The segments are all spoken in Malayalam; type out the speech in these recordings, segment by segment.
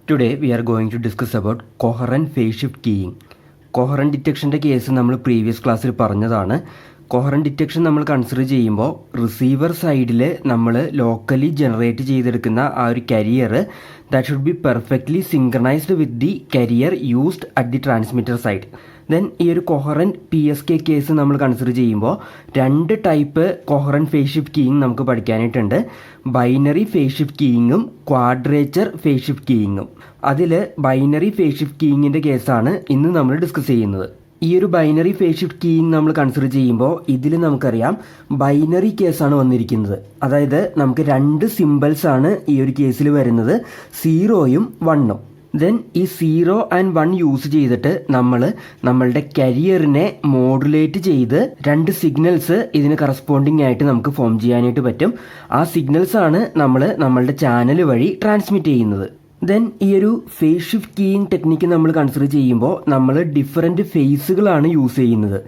Today we are going to discuss about coherent phase shift keying. Coherent ഡിറ്റക്ഷൻ്റെ കേസ് നമ്മൾ പ്രീവിയസ് ക്ലാസ്സിൽ പറഞ്ഞതാണ്. കോഹറൻറ്റ് ഡിറ്റക്ഷൻ നമ്മൾ കൺസിഡർ ചെയ്യുമ്പോൾ റിസീവർ സൈഡിൽ നമ്മൾ ലോക്കലി ജനറേറ്റ് ചെയ്തെടുക്കുന്ന ആ ഒരു carrier that should be perfectly synchronised with the carrier used at the transmitter side. Then ഈ ഒരു കോഹറൻറ്റ് PSK കേസ് നമ്മൾ കൺസിഡർ ചെയ്യുമ്പോൾ രണ്ട് type coherent phase shift keying നമുക്ക് പഠിക്കാനായിട്ടുണ്ട്. ബൈനറി ഫേസ് ഷിഫ്റ്റ് കീയിങ്ങും ക്വാഡ്രേച്ചർ ഫേസ് ഷിഫ്റ്റ് കീയിങ്ങും. അതിൽ ബൈനറി ഫേസ് ഷിഫ്റ്റ് കീയിങ്ങിൻ്റെ കേസാണ് ഇന്ന് നമ്മൾ ഡിസ്കസ് ചെയ്യുന്നത്. ഈ ഒരു ബൈനറി ഫേസ് ഷിഫ്റ്റ് കീയിങ് നമ്മൾ കൺസിഡർ ചെയ്യുമ്പോൾ ഇതിൽ നമുക്കറിയാം ബൈനറി കേസാണ് വന്നിരിക്കുന്നത്. അതായത് നമുക്ക് രണ്ട് സിമ്പിൾസ് ആണ് ഈ ഒരു കേസിൽ വരുന്നത്, 0യും 1ഉം. ദെൻ ഈ 0 ആൻഡ് 1 യൂസ് ചെയ്തിട്ട് നമ്മളുടെ കരിയറിനെ മോഡുലേറ്റ് ചെയ്ത് രണ്ട് സിഗ്നൽസ് ഇതിന് കറസ്പോണ്ടിങ് ആയിട്ട് നമുക്ക് ഫോം ചെയ്യാനായിട്ട് പറ്റും. ആ സിഗ്നൽസ് ആണ് നമ്മളുടെ ചാനൽ വഴി ട്രാൻസ്മിറ്റ് ചെയ്യുന്നത്. ദെൻ ഈ ഒരു ഫേസ് ഷിഫ്റ്റ് കീയിങ് ടെക്നിക്ക് നമ്മൾ കൺസിഡർ ചെയ്യുമ്പോൾ നമ്മൾ ഡിഫറെൻറ്റ് ഫേസുകളാണ് യൂസ് ചെയ്യുന്നത്.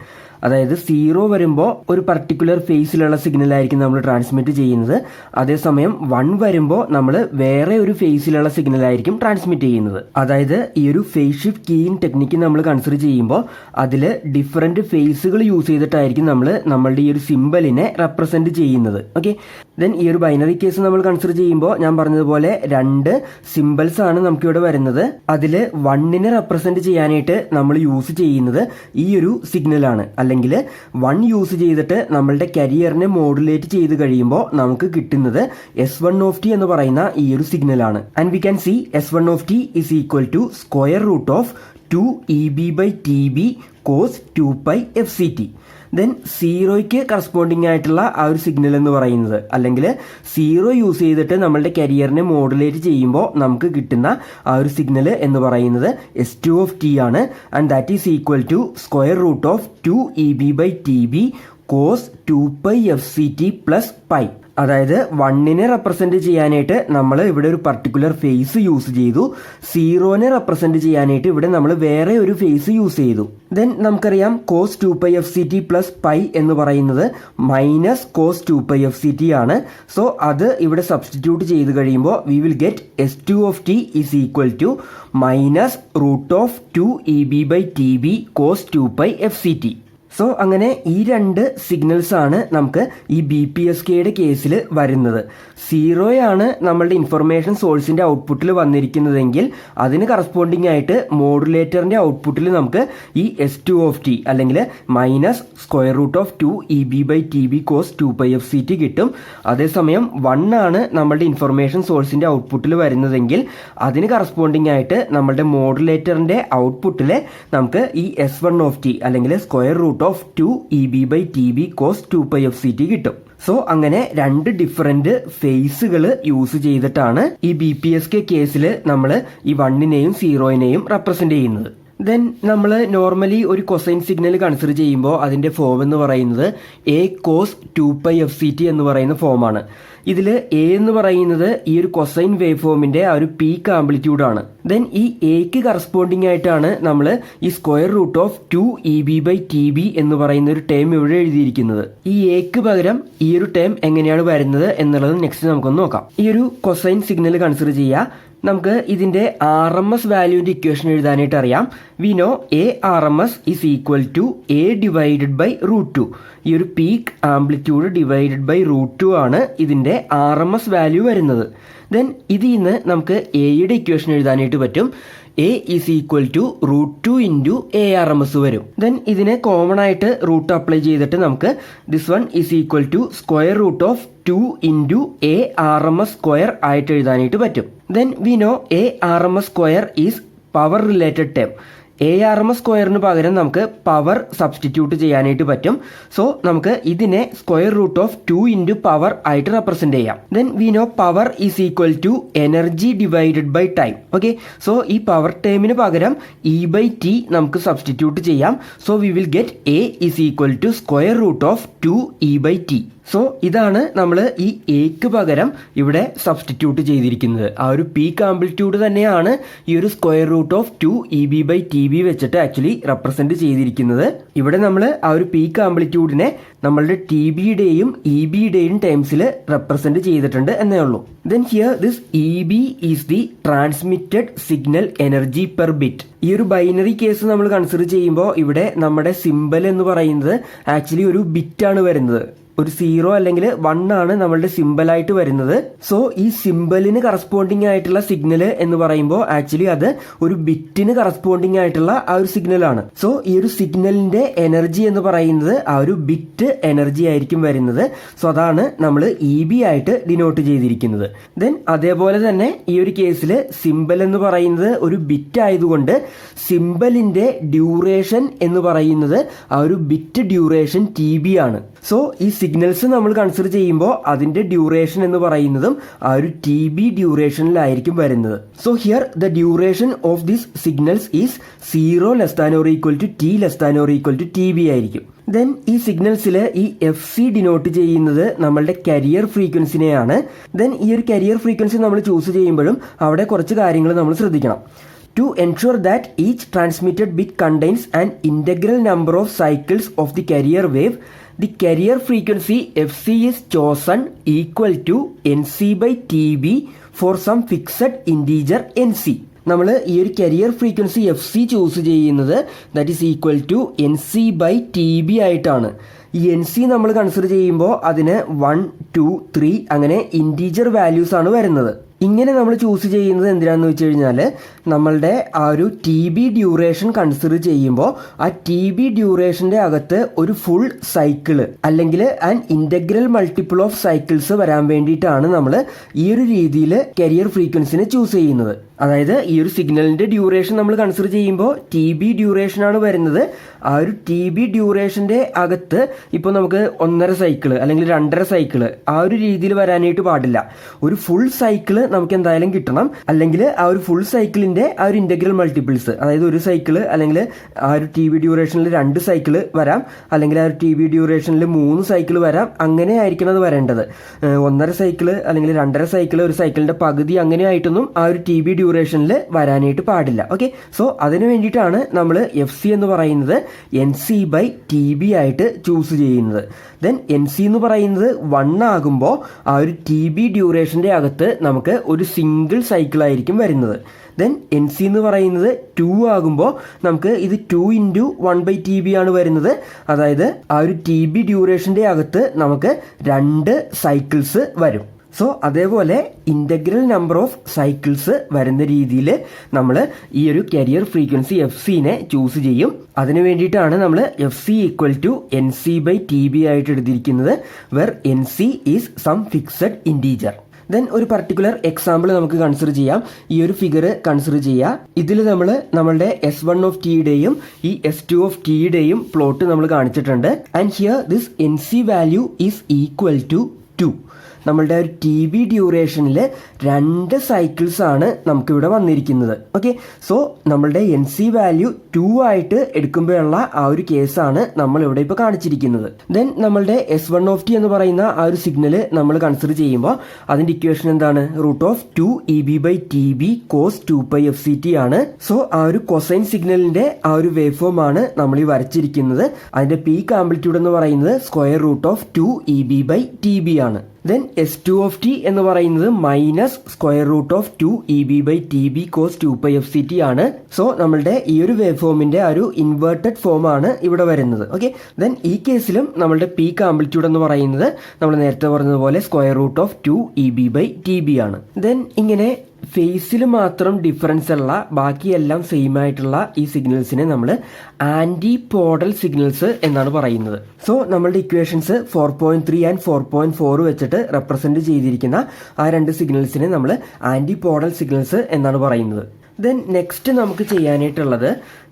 അതായത് 0 വരുമ്പോൾ ഒരു പർട്ടിക്കുലർ ഫേസിലുള്ള സിഗ്നലായിരിക്കും നമ്മൾ ട്രാൻസ്മിറ്റ് ചെയ്യുന്നത്. അതേസമയം 1 വരുമ്പോൾ നമ്മൾ വേറെ ഒരു ഫേസിലുള്ള സിഗ്നലായിരിക്കും ട്രാൻസ്മിറ്റ് ചെയ്യുന്നത്. അതായത് ഈ ഒരു ഫേസ് ഷിഫ്റ്റ് കീയിങ് ടെക്നിക്ക് നമ്മൾ കൺസിഡർ ചെയ്യുമ്പോൾ അതിൽ ഡിഫറെൻറ്റ് ഫേസുകൾ യൂസ് ചെയ്തിട്ടായിരിക്കും നമ്മളുടെ ഈ ഒരു സിമ്പലിനെ റെപ്രസെൻറ്റ് ചെയ്യുന്നത്. ഓക്കെ, ദെൻ ഈ ഒരു ബൈനറി കേസ് നമ്മൾ കൺസിഡർ ചെയ്യുമ്പോൾ ഞാൻ പറഞ്ഞതുപോലെ രണ്ട് സിമ്പിൾസ് ആണ് നമുക്കിവിടെ വരുന്നത്. അതിൽ 1നെ റെപ്രസെൻറ്റ് ചെയ്യാനായിട്ട് നമ്മൾ യൂസ് ചെയ്യുന്നത് ഈ ഒരു സിഗ്നലാണ്. അല്ലെങ്കിൽ 1 യൂസ് ചെയ്തിട്ട് നമ്മളുടെ കരിയറിനെ മോഡുലേറ്റ് ചെയ്ത് കഴിയുമ്പോൾ നമുക്ക് കിട്ടുന്നത് S1 എന്ന് പറയുന്ന ഈ ഒരു സിഗ്നലാണ്. And we can see S1 is equal to square root of 2EB/TB cos 2π FCT. Then 0യ്ക്ക് കറസ്പോണ്ടിങ് ആയിട്ടുള്ള ആ ഒരു സിഗ്നൽ എന്ന് പറയുന്നത്, അല്ലെങ്കിൽ 0 യൂസ് ചെയ്തിട്ട് നമ്മളുടെ കരിയറിനെ മോഡുലേറ്റ് ചെയ്യുമ്പോൾ നമുക്ക് കിട്ടുന്ന ആ ഒരു സിഗ്നൽ എന്ന് പറയുന്നത് S2 ആണ്. And that is equal to square root of 2EB/TB cos 2π FCT plus pi. അതായത് 1നെ റെപ്രസെൻറ്റ് ചെയ്യാനായിട്ട് നമ്മൾ ഇവിടെ ഒരു പർട്ടിക്കുലർ ഫേസ് യൂസ് ചെയ്തു, 0നെ റെപ്രസെൻറ്റ് ചെയ്യാനായിട്ട് ഇവിടെ നമ്മൾ വേറെ ഒരു ഫേസ് യൂസ് ചെയ്തു. ദെൻ നമുക്കറിയാം cos 2π FCT പ്ലസ് പൈ എന്ന് പറയുന്നത് മൈനസ് cos 2π FCT ആണ്. സോ അത് ഇവിടെ സബ്സ്റ്റിറ്റ്യൂട്ട് ചെയ്ത് കഴിയുമ്പോൾ we will get S2 is equal to minus root of 2EB/TB cos 2π FCT. So അങ്ങനെ ഈ രണ്ട് സിഗ്നൽസ് ആണ് നമുക്ക് ഈ BPSKയുടെ കേസിൽ വരുന്നത്. 0യാണ് നമ്മളുടെ ഇൻഫർമേഷൻ സോഴ്സിൻ്റെ ഔട്ട്പുട്ടിൽ വന്നിരിക്കുന്നതെങ്കിൽ അതിന് കറസ്പോണ്ടിങ് ആയിട്ട് മോഡുലേറ്ററിൻ്റെ ഔട്ട്പുട്ടിൽ നമുക്ക് ഈ S2 അല്ലെങ്കിൽ minus square root of 2EB/TB cos 2π FCT കിട്ടും. അതേസമയം 1 ആണ് നമ്മളുടെ ഇൻഫർമേഷൻ സോഴ്സിൻ്റെ ഔട്ട്പുട്ടിൽ വരുന്നതെങ്കിൽ അതിന് കറസ്പോണ്ടിങ് ആയിട്ട് നമ്മളുടെ മോഡുലേറ്ററിൻ്റെ ഔട്ട്പുട്ടിൽ നമുക്ക് ഈ S1 അല്ലെങ്കിൽ square root of 2EB/TB cos 2π FCT കിട്ടും. സോ അങ്ങനെ രണ്ട് ഡിഫറെന്റ് ഫേസുകൾ യൂസ് ചെയ്തിട്ടാണ് ഈ BPSK കേസിൽ നമ്മൾ ഈ 1നെയും 0നെയും റെപ്രസെന്റ് ചെയ്യുന്നത്. ദെൻ നമ്മൾ നോർമലി ഒരു കൊസൈൻ സിഗ്നൽ കൺസിഡർ ചെയ്യുമ്പോൾ അതിൻ്റെ ഫോം എന്ന് പറയുന്നത് A cos 2π FCT എന്ന് പറയുന്ന ഫോമാണ്. ഇതിൽ A എന്ന് പറയുന്നത് ഈ ഒരു കൊസൈൻ വേവ് ഫോമിൻ്റെ ആ ഒരു പീക്ക് ആംപ്ലിറ്റ്യൂഡാണ്. ദെൻ ഈ Aക്ക് കറസ്പോണ്ടിങ് ആയിട്ടാണ് നമ്മൾ ഈ സ്ക്വയർ റൂട്ട് ഓഫ് 2EB/TB എന്ന് പറയുന്ന ഒരു ടേം ഇവിടെ എഴുതിയിരിക്കുന്നത്. ഈ Aക്ക് പകരം ഈ ഒരു ടേം എങ്ങനെയാണ് വരുന്നത് എന്നുള്ളത് നെക്സ്റ്റ് നമുക്കൊന്ന് നോക്കാം. ഈ ഒരു കൊസൈൻ സിഗ്നൽ കൺസിഡർ ചെയ്യുക. നമുക്ക് ഇതിൻ്റെ RMS വാല്യൂവിൻ്റെ ഇക്വേഷൻ എഴുതാനായിട്ട് അറിയാം. V know ARMS is equal to A divided by root 2. ഈ ഒരു പീക്ക് ആംപ്ലിറ്റ്യൂഡ് ഡിവൈഡഡ് ബൈ √2 ആണ് ഇതിൻ്റെ RMS വാല്യൂ വരുന്നത്. ദെൻ ഇതിൽ നിന്ന് നമുക്ക് Aയുടെ ഇക്വേഷൻ എഴുതാനായിട്ട് പറ്റും. A is equal to √2 into ARMS വരും. ദെൻ ഇതിനെ കോമൺ ആയിട്ട് റൂട്ട് അപ്ലൈ ചെയ്തിട്ട് നമുക്ക് this one is equal to square root of 2 into ARMS square ആയിട്ട് എഴുതാനായിട്ട് പറ്റും. Then we know ARMS square is power related term. ARMS സ്ക്വയറിന് പകരം നമുക്ക് പവർ സബ്സ്റ്റിറ്റ്യൂട്ട് ചെയ്യാനായിട്ട് പറ്റും. സോ നമുക്ക് ഇതിനെ square root of 2 into power ആയിട്ട് റെപ്രസെന്റ് ചെയ്യാം. Then we know power is equal to energy divided by time. Okay, so ഈ പവർ ടേമിന് പകരം E/T നമുക്ക് സബ്സ്റ്റിറ്റ്യൂട്ട് ചെയ്യാം. So we will get A is equal to square root of 2E/T. So ഇതാണ് നമ്മൾ ഈ എക്ക് പകരം ഇവിടെ സബ്സ്റ്റിറ്റ്യൂട്ട് ചെയ്തിരിക്കുന്നത്. ആ ഒരു പീക്ക് ആംപ്ലിറ്റ്യൂഡ് തന്നെയാണ് ഈ ഒരു സ്ക്വയർ റൂട്ട് ഓഫ് 2EB/TB വെച്ചിട്ട് ആക്ച്വലി റെപ്രസെന്റ് ചെയ്തിരിക്കുന്നത്. ഇവിടെ നമ്മൾ ആ ഒരു പീക്ക് ആംപ്ലിറ്റ്യൂഡിനെ നമ്മളുടെ TBയുടെയും EBയുടെയും ടേംസിൽ റെപ്രസെന്റ് ചെയ്തിട്ടുണ്ട് എന്നേ ഉള്ളൂ. Then here this EB is the transmitted signal energy per bit. ഈ ഒരു ബൈനറി കേസ് നമ്മൾ കൺസിഡർ ചെയ്യുമ്പോൾ ഇവിടെ നമ്മുടെ സിമ്പൽ എന്ന് പറയുന്നത് ആക്ച്വലി ഒരു ബിറ്റാണ് വരുന്നത്. ഒരു 0 അല്ലെങ്കിൽ 1 ആണ് നമ്മളുടെ സിമ്പലായിട്ട് വരുന്നത്. സോ ഈ സിമ്പലിന് കറസ്പോണ്ടിങ് ആയിട്ടുള്ള സിഗ്നൽ എന്ന് പറയുമ്പോൾ ആക്ച്വലി അത് ഒരു ബിറ്റിന് കറസ്പോണ്ടിങ് ആയിട്ടുള്ള ആ ഒരു സിഗ്നലാണ്. സോ ഈ ഒരു സിഗ്നലിന്റെ എനർജി എന്ന് പറയുന്നത് ആ ഒരു ബിറ്റ് എനർജി ആയിരിക്കും വരുന്നത്. സോ അതാണ് നമ്മൾ EB ആയിട്ട് ഡിനോട്ട് ചെയ്തിരിക്കുന്നത്. ദെൻ അതേപോലെ തന്നെ ഈ ഒരു കേസിൽ സിമ്പൽ എന്ന് പറയുന്നത് ഒരു ബിറ്റ് ആയതുകൊണ്ട് സിമ്പലിന്റെ ഡ്യൂറേഷൻ എന്ന് പറയുന്നത് ആ ഒരു ബിറ്റ് ഡ്യൂറേഷൻ TB ആണ്. സോ ഈ സിഗ്നൽസ് നമ്മൾ കൺസിഡർ ചെയ്യുമ്പോൾ അതിന്റെ ഡ്യൂറേഷൻ എന്ന് പറയുന്നതും ആ ഒരു TB ഡ്യൂറേഷനിലായിരിക്കും വരുന്നത്. So here the duration of this signals is 0 ≤ T ≤ TB ആയിരിക്കും. ദെൻ ഈ സിഗ്നൽസിൽ ഈ FC ഡിനോട്ട് ചെയ്യുന്നത് നമ്മളുടെ കരിയർ ഫ്രീക്വൻസിനെയാണ്. ദെൻ ഈ ഒരു കരിയർ ഫ്രീക്വൻസി നമ്മൾ ചൂസ് ചെയ്യുമ്പോഴും അവിടെ കുറച്ച് കാര്യങ്ങൾ നമ്മൾ ശ്രദ്ധിക്കണം. To ensure that each transmitted bit contains an integral number of cycles of the carrier wave, the carrier frequency FC is chosen equal to NC/TB for some fixed integer NC. നമ്മൾ ഈ ഒരു കരിയർ ഫ്രീക്വൻസി FC ചൂസ് ചെയ്യുന്നത് that is equal to NC/TB ആയിട്ടാണ്. ഈ NC നമ്മൾ കൺസിഡർ ചെയ്യുമ്പോൾ അതിന് 1, 2, 3 അങ്ങനെ ഇൻറ്റീജർ വാല്യൂസ് ആണ് വരുന്നത്. ഇങ്ങനെ നമ്മൾ ചൂസ് ചെയ്യുന്നത് എന്തിനാണെന്ന് വെച്ച് കഴിഞ്ഞാൽ നമ്മളുടെ ആ ഒരു TB ഡ്യൂറേഷൻ കൺസിഡർ ചെയ്യുമ്പോൾ ആ TB ഡ്യൂറേഷൻ്റെ അകത്ത് ഒരു ഫുൾ സൈക്കിള് അല്ലെങ്കിൽ an integral multiple of cycles വരാൻ വേണ്ടിയിട്ടാണ് നമ്മൾ ഈ ഒരു രീതിയിൽ കരിയർ ഫ്രീക്വൻസിനെ ചൂസ് ചെയ്യുന്നത്. അതായത് ഈ ഒരു സിഗ്നലിൻ്റെ ഡ്യൂറേഷൻ നമ്മൾ കൺസിഡർ ചെയ്യുമ്പോൾ TB ഡ്യൂറേഷനാണ് വരുന്നത്. ആ ഒരു TB ഡ്യൂറേഷൻ്റെ അകത്ത് ഇപ്പോൾ നമുക്ക് 1.5 സൈക്കിള് അല്ലെങ്കിൽ 2.5 സൈക്കിള് ആ ഒരു രീതിയിൽ വരാനായിട്ട് പാടില്ല. ഒരു ഫുൾ സൈക്കിള് നമുക്ക് എന്തായാലും കിട്ടണം. അല്ലെങ്കിൽ ആ ഒരു ഫുൾ സൈക്കിളിന്റെ ആ ഒരു ഇന്റഗ്രൽ മൾട്ടിപ്പിൾസ്, അതായത് ഒരു സൈക്കിള് അല്ലെങ്കിൽ ആ ഒരു TB ഡ്യൂറേഷനിൽ 2 സൈക്കിള് വരാം, അല്ലെങ്കിൽ ആ ഒരു TB ഡ്യൂറേഷനിൽ 3 സൈക്കിള് വരാം. അങ്ങനെ ആയിരിക്കണം അത് വരേണ്ടത്. 1.5 സൈക്കിള് അല്ലെങ്കിൽ 2.5 സൈക്കിള്, ഒരു സൈക്കിളിന്റെ പകുതി അങ്ങനെ ആയിട്ടൊന്നും ആ ഒരു TB ഡ്യൂറേഷനിൽ വരാനായിട്ട് പാടില്ല. ഓക്കെ, സോ അതിന് വേണ്ടിയിട്ടാണ് നമ്മൾ FC എന്ന് പറയുന്നത് NC/TB ആയിട്ട് ചൂസ് ചെയ്യുന്നത്. ദെൻ NC എന്ന് പറയുന്നത് 1 ആകുമ്പോൾ ആ ഒരു TB ഡ്യൂറേഷന്റെ അകത്ത് നമുക്ക് ഒരു സിംഗിൾ സൈക്കിൾ ആയിരിക്കും വരുന്നത്. ദെൻ NC എന്ന് പറയുന്നത് 2 ആകുമ്പോൾ നമുക്ക് ഇത് 2 × 1/TB ആണ് വരുന്നത്. അതായത് ആ ഒരു TB ഡ്യൂറേഷന്റെ അകത്ത് നമുക്ക് 2 സൈക്കിൾസ് വരും. സോ അതേപോലെ ഇൻ്റഗ്രൽ നമ്പർ ഓഫ് സൈക്കിൾസ് വരുന്ന രീതിയിൽ നമ്മൾ ഈ ഒരു കരിയർ ഫ്രീക്വൻസി FCനെ ചൂസ് ചെയ്യും. അതിനു വേണ്ടിയിട്ടാണ് നമ്മൾ FC = NC/TB ആയിട്ട് എടുത്തിരിക്കുന്നത്, where NC is some fixed integer. Then ഒരു പർട്ടിക്കുലർ എക്സാമ്പിൾ നമുക്ക് കൺസിഡർ ചെയ്യാം. ഈ ഒരു ഫിഗർ കൺസിഡർ ചെയ്യുക. ഇതിൽ നമ്മൾ നമ്മളുടെ S1 ഈ S2 പ്ലോട്ട് നമ്മൾ കാണിച്ചിട്ടുണ്ട്. And here this NC value is equal to 2. നമ്മളുടെ ഒരു TB ഡ്യൂറേഷനിൽ 2 സൈക്കിൾസ് ആണ് നമുക്കിവിടെ വന്നിരിക്കുന്നത്. ഓക്കെ, സോ നമ്മളുടെ NC വാല്യൂ 2 ആയിട്ട് എടുക്കുമ്പോഴുള്ള ആ ഒരു കേസാണ് നമ്മളിവിടെ ഇപ്പോൾ കാണിച്ചിരിക്കുന്നത്. ദെൻ നമ്മളുടെ S1 എന്ന് പറയുന്ന ആ ഒരു സിഗ്നൽ നമ്മൾ കൺസിഡർ ചെയ്യുമ്പോൾ അതിൻ്റെ ഇക്വേഷൻ എന്താണ്? √2EB/TB cos 2πfct ആണ്. സോ ആ ഒരു കൊസൈൻ സിഗ്നലിന്റെ ആ ഒരു വേവ് ഫോം ആണ് നമ്മൾ ഈ വരച്ചിരിക്കുന്നത്. അതിന്റെ പീക്ക് ആംപ്ലിറ്റ്യൂഡ് എന്ന് പറയുന്നത് √2EB/TB ആണ്. ദെൻ S2 എന്ന് പറയുന്നത് -√2EB/TB cos 2πfct ആണ്. സോ നമ്മളുടെ ഈ ഒരു വേവ് ഫോമിന്റെ ആ ഒരു ഇൻവേർട്ടഡ് ഫോം ആണ് ഇവിടെ വരുന്നത്. ഓക്കെ, ദെൻ ഈ കേസിലും നമ്മളുടെ പീക്ക് ആംപ്ലിറ്റ്യൂഡ് എന്ന് പറയുന്നത് നമ്മൾ നേരത്തെ പറഞ്ഞതുപോലെ √2EB/TB ആണ്. ദെൻ ഇങ്ങനെ ഫേസിൽ മാത്രം ഡിഫറൻസ് ഉള്ള ബാക്കിയെല്ലാം സെയിം ആയിട്ടുള്ള ഈ സിഗ്നൽസിനെ നമ്മൾ ആൻറ്റിപോഡൽ സിഗ്നൽസ് എന്നാണ് പറയുന്നത്. സോ നമ്മളുടെ ഇക്വേഷൻസ് 4.3 ആൻഡ് 4.4 വെച്ചിട്ട് റെപ്രസെന്റ് ചെയ്തിരിക്കുന്ന ആ 2 സിഗ്നൽസിനെ നമ്മൾ ആൻറ്റിപോഡൽ സിഗ്നൽസ് എന്നാണ് പറയുന്നത്. ദെൻ നെക്സ്റ്റ് നമുക്ക് ചെയ്യാനായിട്ടുള്ളത്,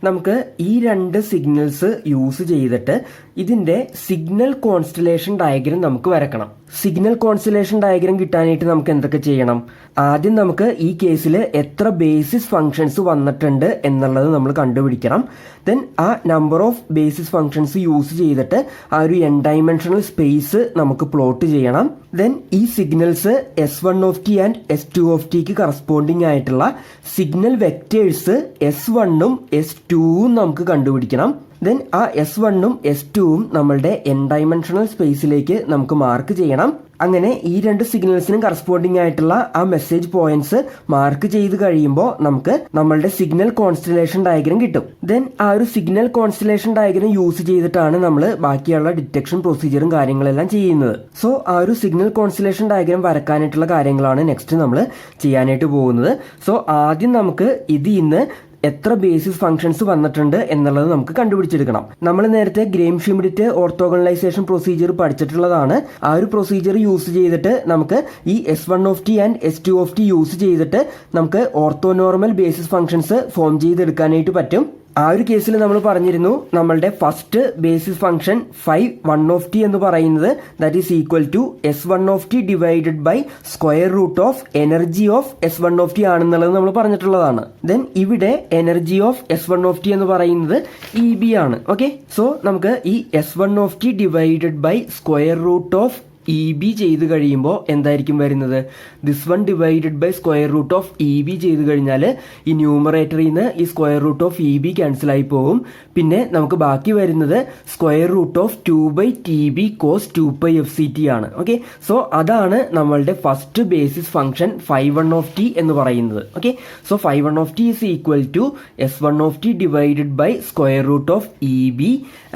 നമുക്ക് ഈ 2 സിഗ്നൽസ് യൂസ് ചെയ്തിട്ട് ഇതിന്റെ സിഗ്നൽ കോൺസ്റ്റലേഷൻ ഡയഗ്രം നമുക്ക് വരക്കണം. സിഗ്നൽ കോൺസ്റ്റലേഷൻ ഡയഗ്രം കിട്ടാനായിട്ട് നമുക്ക് എന്തൊക്കെ ചെയ്യണം? ആദ്യം നമുക്ക് ഈ കേസിൽ എത്ര ബേസിസ് ഫംഗ്ഷൻസ് വന്നിട്ടുണ്ട് എന്നുള്ളത് നമ്മൾ കണ്ടുപിടിക്കണം. ദെൻ ആ number of basis functions use ചെയ്തിട്ട് ആ ഒരു n ഡയമെൻഷണൽ സ്പേസ് നമുക്ക് പ്ലോട്ട് ചെയ്യണം. ദെൻ ഈ signals S1 and S2 corresponding ആയിട്ടുള്ള സിഗ്നൽ വെക്ടേഴ്സ് S1 S2 നമുക്ക് കണ്ടുപിടിക്കണം. ദെൻ ആ S1 S2 നമ്മളുടെ n ഡയമെൻഷണൽ സ്പേസിലേക്ക് നമുക്ക് മാർക്ക് ചെയ്യണം. അങ്ങനെ ഈ രണ്ട് സിഗ്നൽസിനും കറസ്പോണ്ടിങ് ആയിട്ടുള്ള ആ മെസ്സേജ് പോയിന്റ്സ് മാർക്ക് ചെയ്ത് കഴിയുമ്പോൾ നമുക്ക് നമ്മളുടെ സിഗ്നൽ കോൺസ്റ്റലേഷൻ ഡയഗ്രം കിട്ടും. ദെൻ ആ ഒരു സിഗ്നൽ കോൺസ്റ്റലേഷൻ ഡയഗ്രം യൂസ് ചെയ്തിട്ടാണ് നമ്മൾ ബാക്കിയുള്ള ഡിറ്റക്ഷൻ പ്രൊസീജിയറും കാര്യങ്ങളെല്ലാം ചെയ്യുന്നത്. സോ ആ ഒരു സിഗ്നൽ കോൺസ്റ്റലേഷൻ ഡയഗ്രം വരക്കാനായിട്ടുള്ള കാര്യങ്ങളാണ് നെക്സ്റ്റ് നമ്മൾ ചെയ്യാനായിട്ട് പോകുന്നത്. സോ ആദ്യം നമുക്ക് ഇതിന്ന് എത്ര ബേസിസ് ഫംഗ്ഷൻസ് വന്നിട്ടുണ്ട് എന്നുള്ളത് നമുക്ക് കണ്ടുപിടിച്ചെടുക്കണം. നമ്മൾ നേരത്തെ ഗ്രേം ഷ്മിഡ്റ്റ് ഓർത്തോഗണലൈസേഷൻ പ്രൊസീജിയർ പഠിച്ചിട്ടുള്ളതാണ്. ആ ഒരു പ്രൊസീജിയർ യൂസ് ചെയ്തിട്ട് നമുക്ക് ഈ S1 ആൻഡ് S2 യൂസ് ചെയ്തിട്ട് നമുക്ക് ഓർത്തോനോർമൽ ബേസിസ് ഫംഗ്ഷൻസ് ഫോം ചെയ്തെടുക്കാനായിട്ട് പറ്റും. ആ ഒരു കേസിൽ നമ്മൾ പറഞ്ഞിരുന്നു നമ്മളുടെ ഫസ്റ്റ് ബേസിസ് ഫംഗ്ഷൻ 1 എന്ന് പറയുന്നത് that is equal to S1 divided by square root of energy of S1 ആണെന്നുള്ളത് നമ്മൾ പറഞ്ഞിട്ടുള്ളതാണ്. ദെൻ ഇവിടെ എനർജി ഓഫ് S1 എന്ന് പറയുന്നത് EB ആണ്. ഓക്കെ, സോ നമുക്ക് ഈ S1 divided by square root of EB ചെയ്ത് കഴിയുമ്പോൾ എന്തായിരിക്കും വരുന്നത്? This one divided by square root of EB ചെയ്ത് കഴിഞ്ഞാൽ ഈ ന്യൂമറേറ്ററിൽ നിന്ന് ഈ square root of EB cancel ആയി പോകും. പിന്നെ നമുക്ക് ബാക്കി വരുന്നത് square root of 2/TB cos 2πfct ആണ്. ഓക്കെ, സോ അതാണ് നമ്മളുടെ ഫസ്റ്റ് ബേസിസ് ഫംഗ്ഷൻ 1 എന്ന് പറയുന്നത്. Okay, so 1 is equal to S1 divided by square root of EB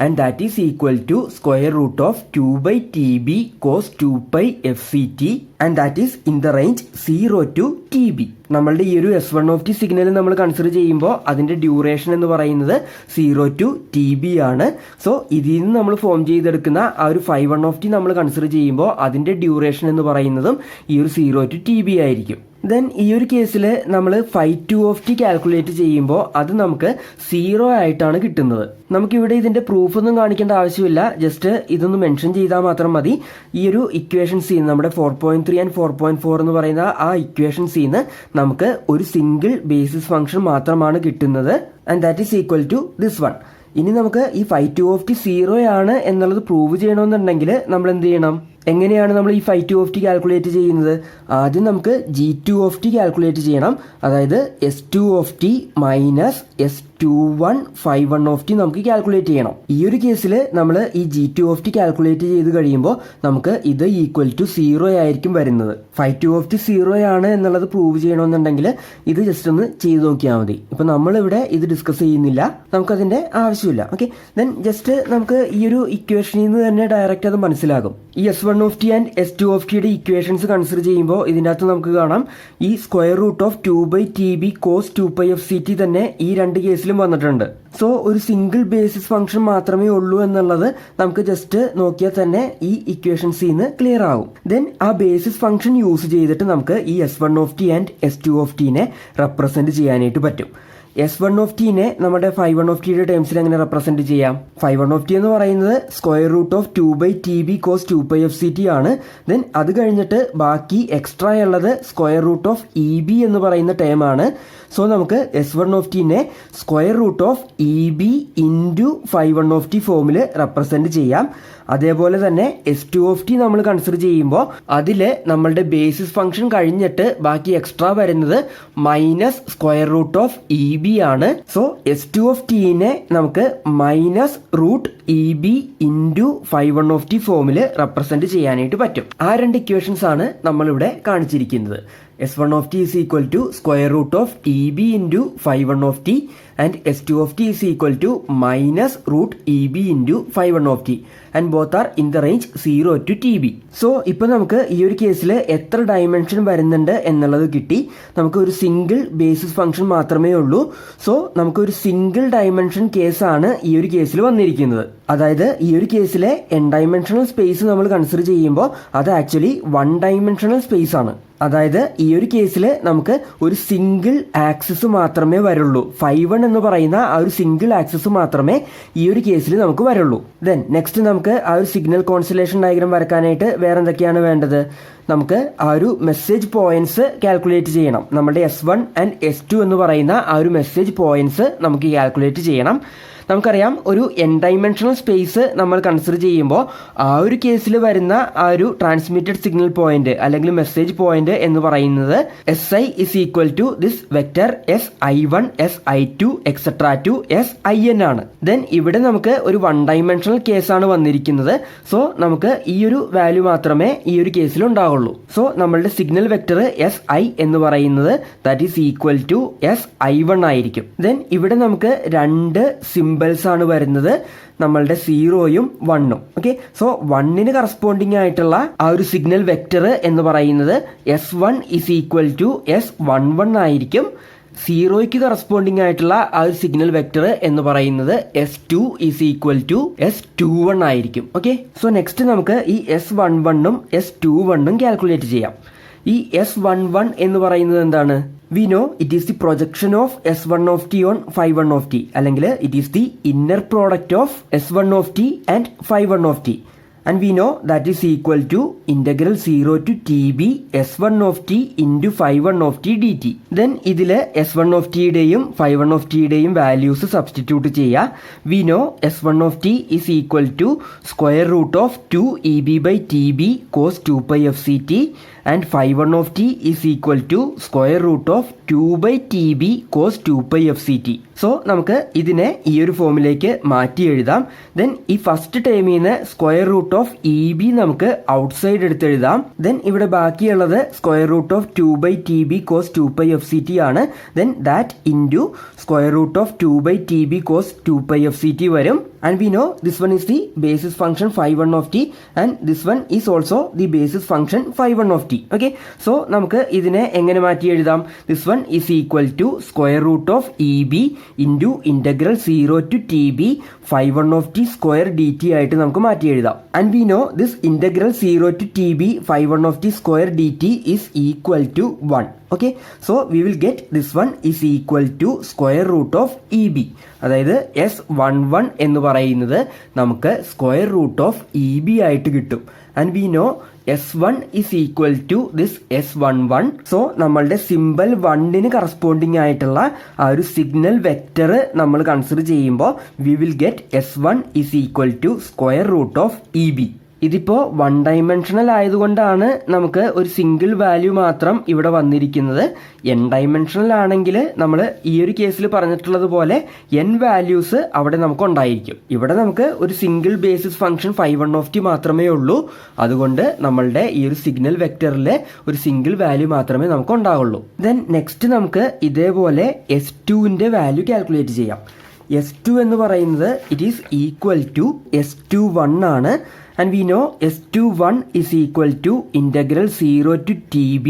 and that is equal to square root of 2/TB cos 2πfct and that is in the range 0 to TB. നമ്മളുടെ ഈ ഒരു S1 സിഗ്നൽ നമ്മൾ കൺസിഡർ ചെയ്യുമ്പോൾ അതിന്റെ ഡ്യൂറേഷൻ എന്ന് പറയുന്നത് 0 to TB ആണ്. സോ ഇതിൽ നിന്ന് നമ്മൾ ഫോം ചെയ്തെടുക്കുന്ന ആ ഒരു 1 നമ്മൾ കൺസിഡർ ചെയ്യുമ്പോൾ അതിന്റെ ഡ്യൂറേഷൻ എന്ന് പറയുന്നതും ഈ ഒരു 0 to TB ആയിരിക്കും. ദെൻ ഈ ഒരു കേസിൽ നമ്മൾ 2 കാൽക്കുലേറ്റ് ചെയ്യുമ്പോൾ അത് നമുക്ക് 0 ആയിട്ടാണ് കിട്ടുന്നത്. നമുക്കിവിടെ ഇതിന്റെ പ്രൂഫ് ഒന്നും കാണിക്കേണ്ട ആവശ്യമില്ല, ജസ്റ്റ് ഇതൊന്ന് മെൻഷൻ ചെയ്താൽ മാത്രം മതി. ഈ ഒരു ഇക്വേഷൻസിൽ നിന്ന് നമ്മുടെ 4.3 ആൻഡ് 4.4 എന്ന് പറയുന്ന ആ ഇക്വേഷൻസിൽ നിന്ന് നമുക്ക് ഒരു സിംഗിൾ ബേസിസ് ഫംഗ്ഷൻ മാത്രമാണ് കിട്ടുന്നത് and that is equal to this one. ഇനി നമുക്ക് ഈ 2 0 ആണ് എന്നുള്ളത് പ്രൂവ് ചെയ്യണമെന്നുണ്ടെങ്കിൽ നമ്മൾ എന്ത് ചെയ്യണം? എങ്ങനെയാണ് നമ്മൾ ഈ 2 കാൽക്കുലേറ്റ് ചെയ്യുന്നത്? ആദ്യം നമുക്ക് G2 കാൽക്കുലേറ്റ് ചെയ്യണം. അതായത് S2 മൈനസ് S21 1 നമുക്ക് കാൽക്കുലേറ്റ് ചെയ്യണം. ഈ ഒരു കേസിൽ നമ്മൾ ഈ G2 കാൽക്കുലേറ്റ് ചെയ്ത് കഴിയുമ്പോൾ നമുക്ക് ഇത് ഈക്വൽ ടു 0 ആയിരിക്കും വരുന്നത്. 2 0 ആണ് എന്നുള്ളത് പ്രൂവ് ചെയ്യണമെന്നുണ്ടെങ്കിൽ ഇത് ജസ്റ്റ് ഒന്ന് ചെയ്ത് നോക്കിയാൽ മതി. ഇപ്പം നമ്മളിവിടെ ഇത് ഡിസ്കസ് ചെയ്യുന്നില്ല, നമുക്കതിൻ്റെ ആവശ്യമില്ല. ഓക്കെ, ദെൻ ജസ്റ്റ് നമുക്ക് ഈ ഒരു ഇക്വേഷനിൽ നിന്ന് തന്നെ ഡയറക്റ്റ് അത് മനസ്സിലാകും. ഈ S1 and S2 equations consider ചെയ്യുമ്പോൾ ഇതിൻ്റെ അകത്ത് നമുക്ക് കാണാം ഈ square root of 2/TB cos 2πfct തന്നെ ഈ രണ്ട് കേസിലും വന്നിട്ടുണ്ട്. സോ ഒരു സിംഗിൾ ബേസിസ് ഫംഗ്ഷൻ മാത്രമേ ഉള്ളൂ എന്നുള്ളത് നമുക്ക് ജസ്റ്റ് നോക്കിയാൽ തന്നെ ഈ ഇക്വേഷൻസിൽ നിന്ന് ക്ലിയർ ആകും. ദെൻ ആ ബേസിസ് ഫംഗ്ഷൻ യൂസ് ചെയ്തിട്ട് നമുക്ക് ഈ S1 ആൻഡ് S2 റെപ്രസെന്റ് ചെയ്യാനായിട്ട് പറ്റും. S1 നമ്മുടെ 1 ടേംസിൽ എങ്ങനെ റെപ്രസെന്റ് ചെയ്യാം? 1 എന്ന് പറയുന്നത് square root of 2/TB cos 2πfct ആണ്. ദെൻ അത് കഴിഞ്ഞിട്ട് ബാക്കി എക്സ്ട്രാ ഉള്ളത് സ്ക്വയർ റൂട്ട് ഓഫ് EB എന്ന് പറയുന്ന ടേം ആണ്. സോ നമുക്ക് S1 square root of EB into 1 ഫോമിൽ റെപ്രസെന്റ് ചെയ്യാം. അതേപോലെ തന്നെ S2 നമ്മൾ കൺസിഡർ ചെയ്യുമ്പോൾ അതിൽ നമ്മളുടെ ബേസിസ് ഫംഗ്ഷൻ കഴിഞ്ഞിട്ട് ബാക്കി എക്സ്ട്രാ വരുന്നത് minus square root of EB ആണ്. സോ S2 നമുക്ക് മൈനസ് റൂട്ട് EB ഇൻറ്റു 1 ഫോമിൽ റെപ്രസെന്റ് ചെയ്യാനായിട്ട് പറ്റും. ആ രണ്ട് ഇക്വേഷൻസ് ആണ് നമ്മളിവിടെ കാണിച്ചിരിക്കുന്നത്. S1 is equal to square root of EB into 1 and S2 is equal to minus root EB into 1 and both are in the range 0 to TB. So ഇപ്പോൾ നമുക്ക് ഈ ഒരു കേസിൽ എത്ര ഡയമെൻഷൻ വരുന്നുണ്ട് എന്നുള്ളത് കിട്ടി. നമുക്ക് ഒരു സിംഗിൾ ബേസിസ് ഫംഗ്ഷൻ മാത്രമേ ഉള്ളൂ. സോ നമുക്കൊരു സിംഗിൾ ഡയമെൻഷൻ കേസാണ് ഈ ഒരു കേസിൽ വന്നിരിക്കുന്നത്. അതായത് ഈ ഒരു കേസിലെ n ഡയമെൻഷണൽ സ്പേസ് നമ്മൾ കൺസിഡർ ചെയ്യുമ്പോൾ അത് ആക്ച്വലി 1 ഡയമെൻഷണൽ സ്പേസ് ആണ്. അതായത് ഈ ഒരു കേസിൽ നമുക്ക് ഒരു സിംഗിൾ ആക്സിസ് മാത്രമേ വരുള്ളൂ. 5-1 എന്ന് പറയുന്ന ആ ഒരു സിംഗിൾ ആക്സിസ് മാത്രമേ ഈ ഒരു കേസിൽ നമുക്ക് വരുള്ളൂ. ദെൻ നെക്സ്റ്റ് നമുക്ക് ആ ഒരു സിഗ്നൽ കോൺസ്റ്റലേഷൻ ഡയഗ്രാം വരക്കാനായിട്ട് വേറെ എന്തൊക്കെയാണ് വേണ്ടത്? നമുക്ക് ആ ഒരു മെസ്സേജ് പോയിന്റ്സ് കാൽക്കുലേറ്റ് ചെയ്യണം. നമ്മുടെ S1 ആൻഡ് S2 എന്ന് പറയുന്ന ആ ഒരു മെസ്സേജ് പോയിന്റ്സ് നമുക്ക് കാൽക്കുലേറ്റ് ചെയ്യണം. നമുക്കറിയാം ഒരു n ഡൈമെൻഷണൽ സ്പേസ് നമ്മൾ കൺസിഡർ ചെയ്യുമ്പോൾ ആ ഒരു കേസിൽ വരുന്ന ആ ഒരു ട്രാൻസ്മിറ്റഡ് സിഗ്നൽ പോയിന്റ് അല്ലെങ്കിൽ മെസ്സേജ് പോയിന്റ് എന്ന് പറയുന്നത് SI is equal to this vector SI1 SI2 etcetera to SIN ആണ്. ദെൻ ഇവിടെ നമുക്ക് ഒരു 1 ഡൈമെൻഷണൽ കേസാണ് വന്നിരിക്കുന്നത്. സോ നമുക്ക് ഈ ഒരു വാല്യൂ മാത്രമേ ഈ ഒരു കേസിൽ ഉണ്ടാവുള്ളൂ. സോ നമ്മളുടെ സിഗ്നൽ വെക്റ്റർ SI എന്ന് പറയുന്നത് that is equal to SI1 ആയിരിക്കും. ദെൻ ഇവിടെ നമുക്ക് രണ്ട് സിമ്പിൾസ് ആണ് വരുന്നത്, നമ്മളുടെ 0യും 1ഉം. ഓക്കെ, സോ 1ന് കറസ്പോണ്ടിങ് ആയിട്ടുള്ള ആ ഒരു സിഗ്നൽ വെക്റ്റർ എന്ന് പറയുന്നത് S1 is equal to S11 ആയിരിക്കും. 0യ്ക്ക് കറസ്പോണ്ടിങ് ആയിട്ടുള്ള ആ ഒരു സിഗ്നൽ വെക്റ്റർ എന്ന് പറയുന്നത് S2 is equal to S21 ആയിരിക്കും. ഓക്കെ, സോ നെക്സ്റ്റ് നമുക്ക് ഈ S11ഉം S21ഉം കാൽക്കുലേറ്റ് ചെയ്യാം. ഈ S11 എന്ന് പറയുന്നത് എന്താണ്? We know it is the projection of S1 of t on phi1 of t, അല്ലെങ്കിൽ it is the inner product of S1 of t and phi1 of t, and we know that is equal to integral 0 to tb S1 of t into phi1 of t dt. Then ഇതിൽ S1 of t യുടെയും phi1 of t യുടെയും വാല്യൂസ് സബ്സ്റ്റിറ്റ്യൂട്ട് ചെയ്യുക. We know S1 of t is equal to square root of 2 EB by TB cos 2 pi FCT and phi1 of t is equal to square root of 2 by TB cos 2 pi FCT. So നമുക്ക് ഇതിനെ ഈ ഒരു ഫോമിലേക്ക് മാറ്റി എഴുതാം. ദെൻ ഈ ഫസ്റ്റ് ടേമിൽ നിന്ന് സ്ക്വയർ റൂട്ട് ഓഫ് EB നമുക്ക് ഔട്ട്സൈഡ് എടുത്ത് എഴുതാം. ദെൻ ഇവിടെ ബാക്കിയുള്ളത് square root of 2 by TB cos 2 pi FCT ആണ്. Then that into square root of 2 by TB cos 2 pi FCT വരും. And we know this one is the basis function phi1 of t and this one is also the basis function phi1 of t. Okay, so നമുക്ക് ഇതിനെ എങ്ങനെ മാറ്റി എഴുതാം? This one is equal to square root of EB into integral 0 to TB phi1 of t square dt ആയിട്ട് നമുക്ക് മാറ്റി എഴുതാം. And we know this integral 0 to TB phi1 of t square dt is equal to 1. Okay, so we will get this one is equal to square root of EB. അതായത് S11 എന്ന് പറയുന്നത് നമുക്ക് സ്ക്വയർ റൂട്ട് ഓഫ് EB ആയിട്ട് കിട്ടും. And we know S1 is equal to this S11. So നമ്മളുടെ സിമ്പിൾ 1ന് കറസ്പോണ്ടിങ് ആയിട്ടുള്ള ആ ഒരു സിഗ്നൽ വെക്റ്റർ നമ്മൾ കൺസിഡർ ചെയ്യുമ്പോൾ we will get S1 is equal to square root of EB. ഇതിപ്പോൾ 1 ഡൈമെൻഷണൽ ആയതുകൊണ്ടാണ് നമുക്ക് ഒരു സിംഗിൾ വാല്യൂ മാത്രം ഇവിടെ വന്നിരിക്കുന്നത്. n ഡൈമെൻഷണൽ ആണെങ്കിൽ നമ്മൾ ഈ ഒരു കേസിൽ പറഞ്ഞിട്ടുള്ളത് പോലെ n വാല്യൂസ് അവിടെ നമുക്ക് ഉണ്ടായിരിക്കും. ഇവിടെ നമുക്ക് ഒരു single basis function phi1 of t മാത്രമേ ഉള്ളൂ. അതുകൊണ്ട് നമ്മളുടെ ഈ ഒരു സിഗ്നൽ വെക്റ്ററിലെ ഒരു സിംഗിൾ വാല്യൂ മാത്രമേ നമുക്ക് ഉണ്ടാവുള്ളൂ. ദെൻ നെക്സ്റ്റ് നമുക്ക് ഇതേപോലെ S2ന്റെ വാല്യൂ കാൽക്കുലേറ്റ് ചെയ്യാം. S2 എന്ന് പറയുന്നത് it is equal to S21 ആണ്. And we know S21 is equal to integral 0 to TB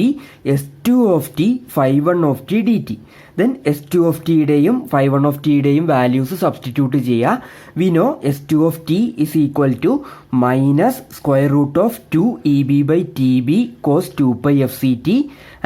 S2 of t phi1 of t dt. Then S2 of t യുടെയും phi1 of t യുടെയും വാല്യൂസ് സബ്സ്റ്റിറ്റ്യൂട്ട് ചെയ്യുക. We know S2 of t is equal to minus square root of 2 EB by TB cos 2 pi FCT